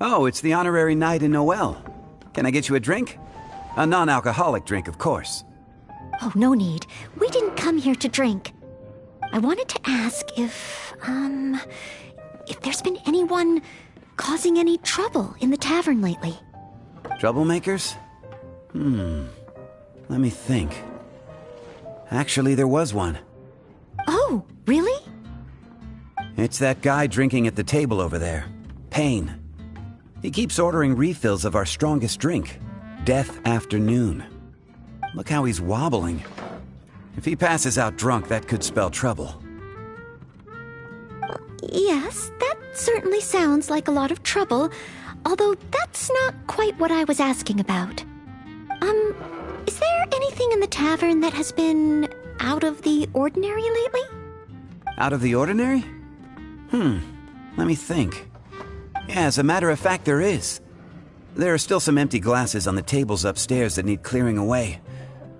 Oh, it's the honorary knight in Noel. Can I get you a drink? A non-alcoholic drink, of course. Oh, no need. We didn't come here to drink. I wanted to ask if there's been anyone causing any trouble in the tavern lately. Troublemakers? Let me think. Actually, there was one. Oh, really? It's that guy drinking at the table over there. Payne. He keeps ordering refills of our strongest drink, Death Afternoon. Look how he's wobbling. If he passes out drunk, that could spell trouble. Yes, that certainly sounds like a lot of trouble, although that's not quite what I was asking about. Is there anything in the tavern that has been out of the ordinary lately? Out of the ordinary? Let me think. Yeah, as a matter of fact, there is. There are still some empty glasses on the tables upstairs that need clearing away.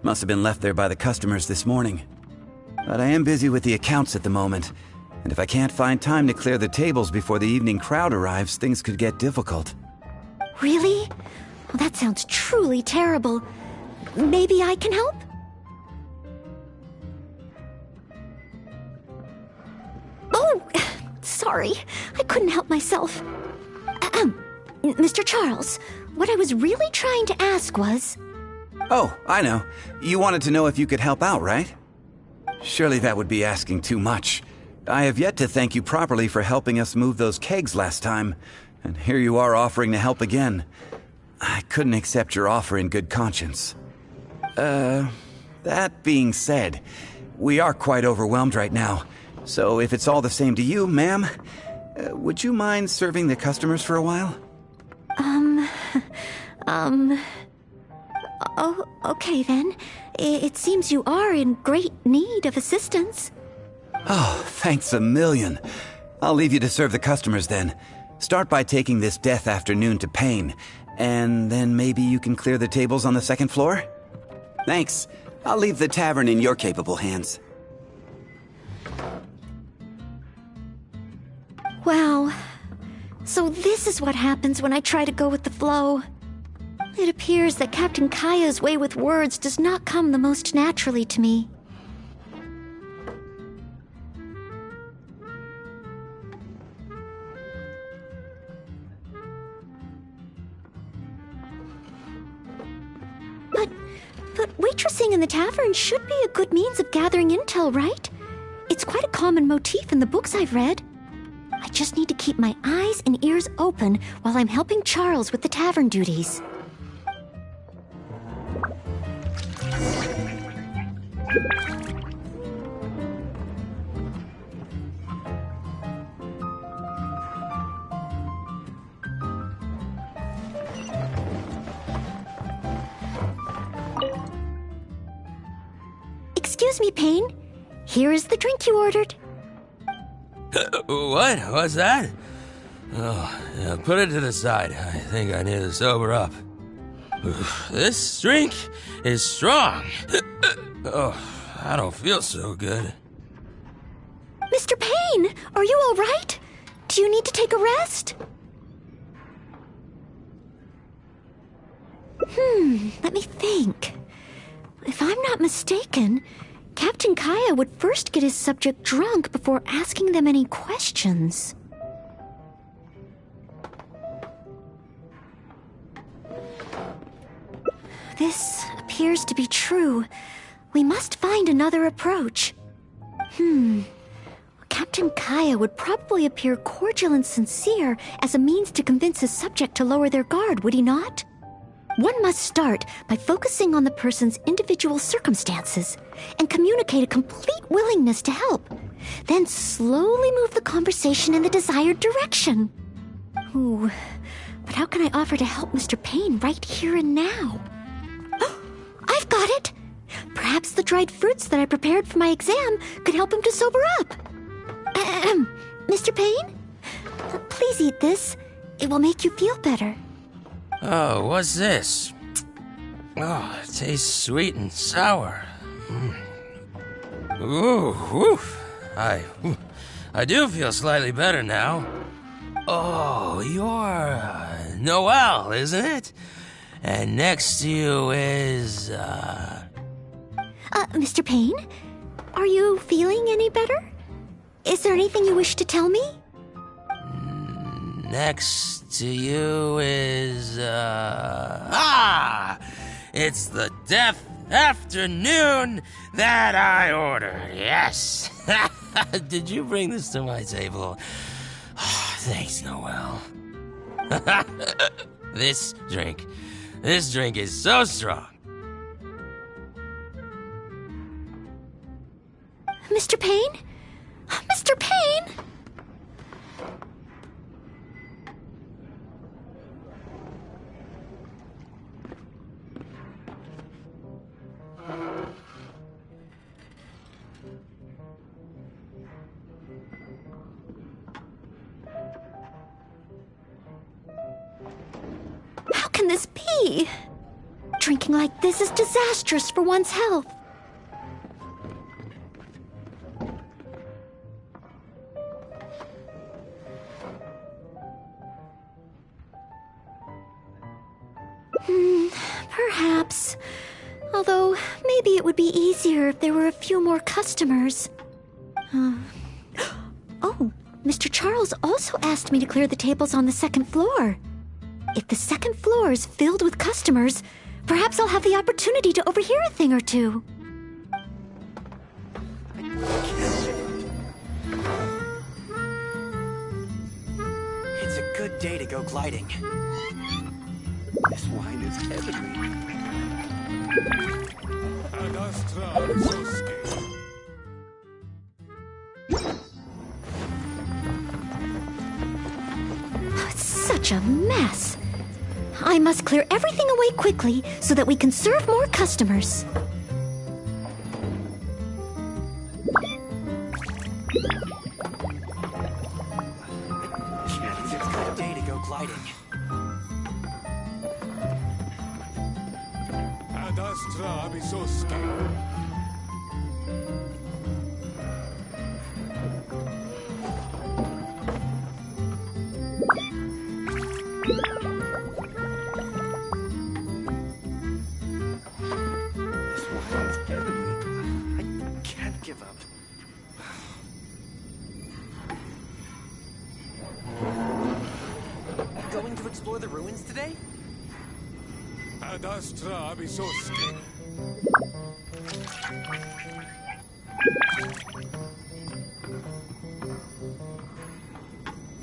Must have been left there by the customers this morning. But I am busy with the accounts at the moment, and if I can't find time to clear the tables before the evening crowd arrives, things could get difficult. Really? Well, that sounds truly terrible. Maybe I can help? Oh, sorry. I couldn't help myself. Mr. Charles, what I was really trying to ask was... Oh, I know. You wanted to know if you could help out, right? Surely that would be asking too much. I have yet to thank you properly for helping us move those kegs last time, and here you are offering to help again. I couldn't accept your offer in good conscience. That being said, we are quite overwhelmed right now, so if it's all the same to you, ma'am, would you mind serving the customers for a while? Oh, okay then. It seems you are in great need of assistance. Oh, thanks a million. I'll leave you to serve the customers then. Start by taking this Death Afternoon to Payne, and then maybe you can clear the tables on the second floor? Thanks. I'll leave the tavern in your capable hands. Wow. So this is what happens when I try to go with the flow. It appears that Captain Kaya's way with words does not come the most naturally to me. But waitressing in the tavern should be a good means of gathering intel, right? It's quite a common motif in the books I've read. I just need to keep my eyes and ears open while I'm helping Charles with the tavern duties. Excuse me, Payne. Here is the drink you ordered. What? What's that? Oh, yeah, put it to the side. I think I need to sober up. This drink is strong. Oh, I don't feel so good. Mr. Payne, are you all right? Do you need to take a rest? Let me think. If I'm not mistaken, Captain Kaya would first get his subject drunk before asking them any questions. This appears to be true. We must find another approach. Captain Kaya would probably appear cordial and sincere as a means to convince his subject to lower their guard, would he not? One must start by focusing on the person's individual circumstances and communicate a complete willingness to help. Then slowly move the conversation in the desired direction. Ooh, but how can I offer to help Mr. Payne right here and now? I've got it! Perhaps the dried fruits that I prepared for my exam could help him to sober up. Mr. Payne? Please eat this. It will make you feel better. Oh, what's this? Oh, it tastes sweet and sour. Ooh, woof. I do feel slightly better now. Oh, you're Noelle, isn't it? And next to you is, Mr. Payne? Are you feeling any better? Is there anything you wish to tell me? Next to you is, it's the death afternoon that I ordered, yes. Did you bring this to my table? Oh, thanks, Noelle. This drink is so strong. Mr. Payne? Mr. Payne? How can this be? Drinking like this is disastrous for one's health. Perhaps. Although, maybe it would be easier if there were a few more customers. Oh, Mr. Charles also asked me to clear the tables on the second floor. If the second floor is filled with customers, perhaps I'll have the opportunity to overhear a thing or two. It's a good day to go gliding. This wine is heavenly. Ad astra Sosque. It's such a mess. I must clear everything away quickly so that we can serve more customers. It's a good day to go gliding. Ad astra Sosque. Give up. Going to explore the ruins today? Ad astra Sosque.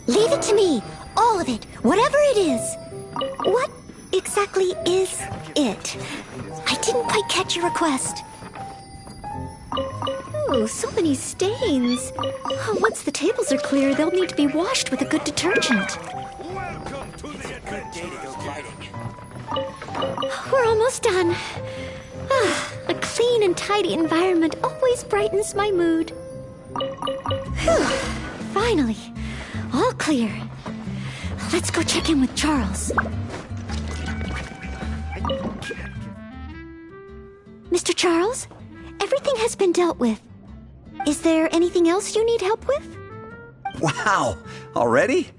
Leave it to me. All of it. Whatever it is. What exactly is it? I didn't quite catch your request. Oh, so many stains. Once the tables are clear, they'll need to be washed with a good detergent. Welcome to the Good day to go gliding. We're almost done. A clean and tidy environment always brightens my mood. Whew. Finally, all clear. Let's go check in with Charles. Mr. Charles, everything has been dealt with. Is there anything else you need help with? Wow! Already?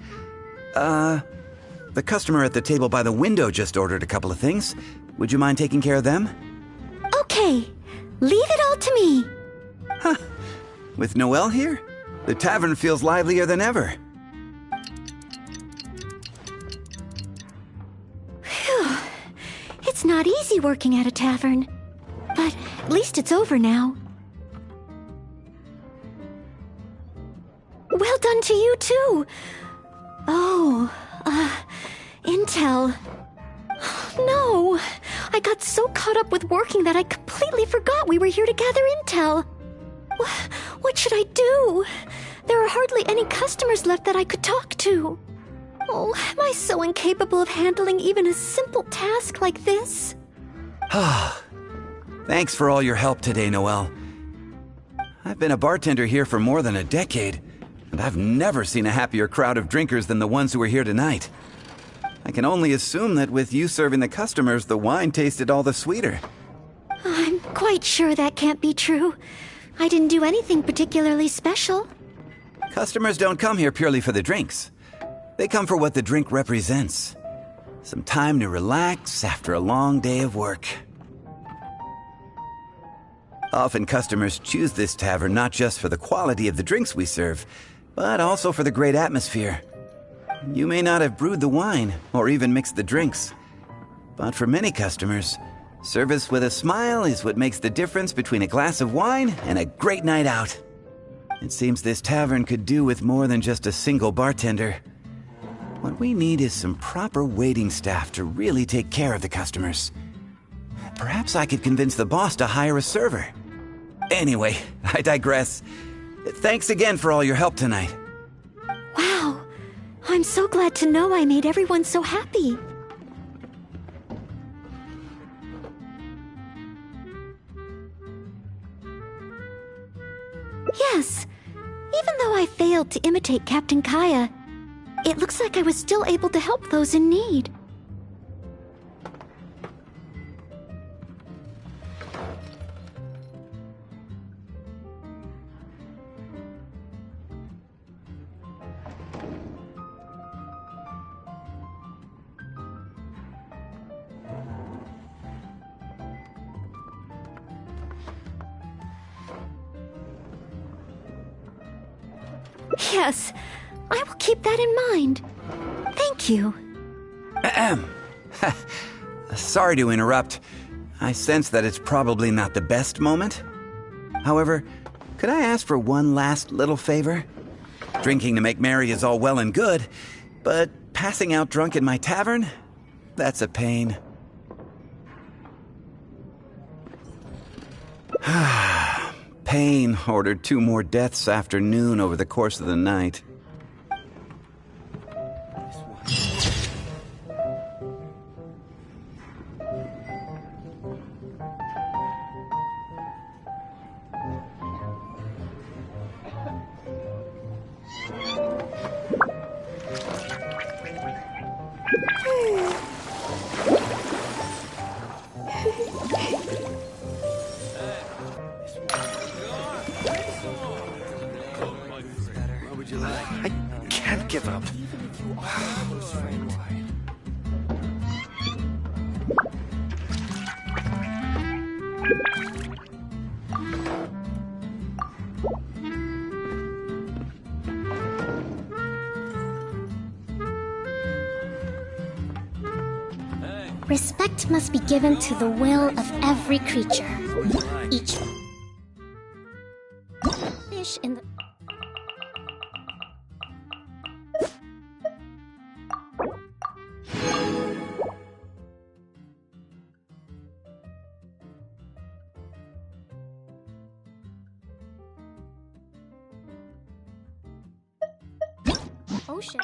The customer at the table by the window just ordered a couple of things. Would you mind taking care of them? Okay. Leave it all to me. Huh. With Noelle here, the tavern feels livelier than ever. Phew. It's not easy working at a tavern. But at least it's over now. Well done to you, too. Oh, Intel. No, I got so caught up with working that I completely forgot we were here to gather intel. What should I do? There are hardly any customers left that I could talk to. Oh, am I so incapable of handling even a simple task like this? Thanks for all your help today, Noelle. I've been a bartender here for more than a decade, and I've never seen a happier crowd of drinkers than the ones who are here tonight. I can only assume that with you serving the customers, the wine tasted all the sweeter. I'm quite sure that can't be true. I didn't do anything particularly special. Customers don't come here purely for the drinks. They come for what the drink represents. Some time to relax after a long day of work. Often customers choose this tavern not just for the quality of the drinks we serve, but also for the great atmosphere. You may not have brewed the wine or even mixed the drinks, but for many customers, service with a smile is what makes the difference between a glass of wine and a great night out. It seems this tavern could do with more than just a single bartender. What we need is some proper waiting staff to really take care of the customers. Perhaps I could convince the boss to hire a server. Anyway, I digress. Thanks again for all your help tonight. Wow, I'm so glad to know I made everyone so happy. Yes, even though I failed to imitate Captain Kaya, it looks like I was still able to help those in need. Yes, I will keep that in mind. Thank you. Ahem. Sorry to interrupt. I sense that it's probably not the best moment. However, could I ask for one last little favor? Drinking to make merry is all well and good, but passing out drunk in my tavern? That's a pain. Pain ordered 2 more deaths after noon over the course of the night. I can't give up. Respect must be given to the will of every creature. Each fish in the... ocean.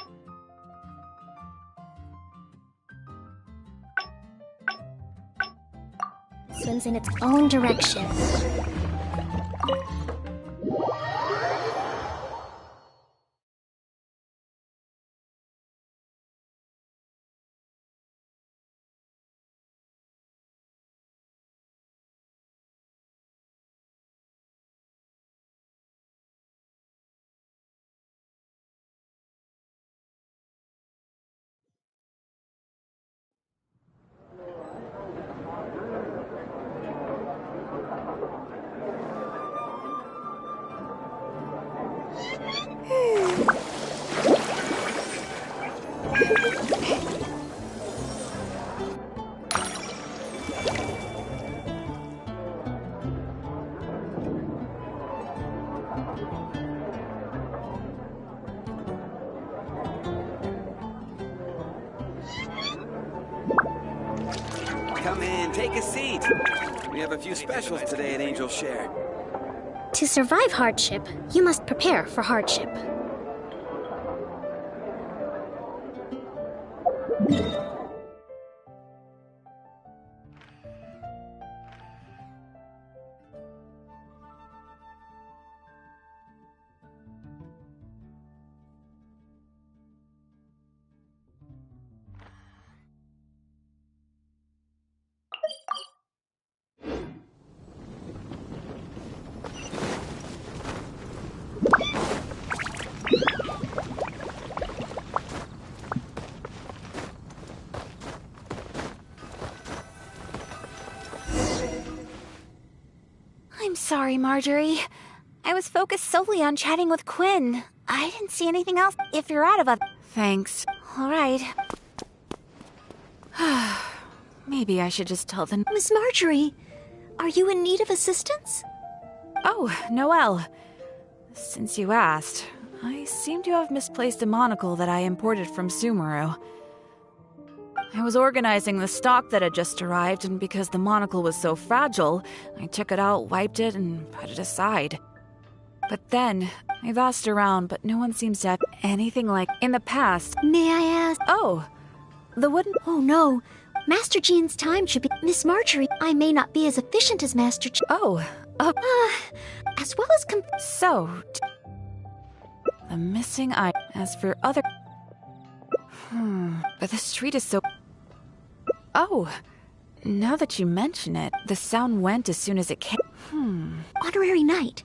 Swims in its own direction. Come in, take a seat. We have a few specials today at Angel Share. To survive hardship, you must prepare for hardship. I'm sorry, Marjorie. I was focused solely on chatting with Quinn. I didn't see anything else. If you're out of a... Thanks. All right. Maybe I should just tell them... Miss Marjorie, are you in need of assistance? Oh, Noelle. Since you asked, I seem to have misplaced a monocle that I imported from Sumeru. I was organizing the stock that had just arrived, and because the monocle was so fragile, I took it out, wiped it, and put it aside. But then, I've asked around, but no one seems to have anything like in the past. May I ask? Oh, the wooden... Oh no, Master Jean's time should be... Miss Marjorie, I may not be as efficient as Master Jean. Oh, As well as so... The missing eye. As for other... But the street is so... Oh, now that you mention it, the sound went as soon as it came. Honorary Knight.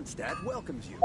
Mondstadt welcomes you.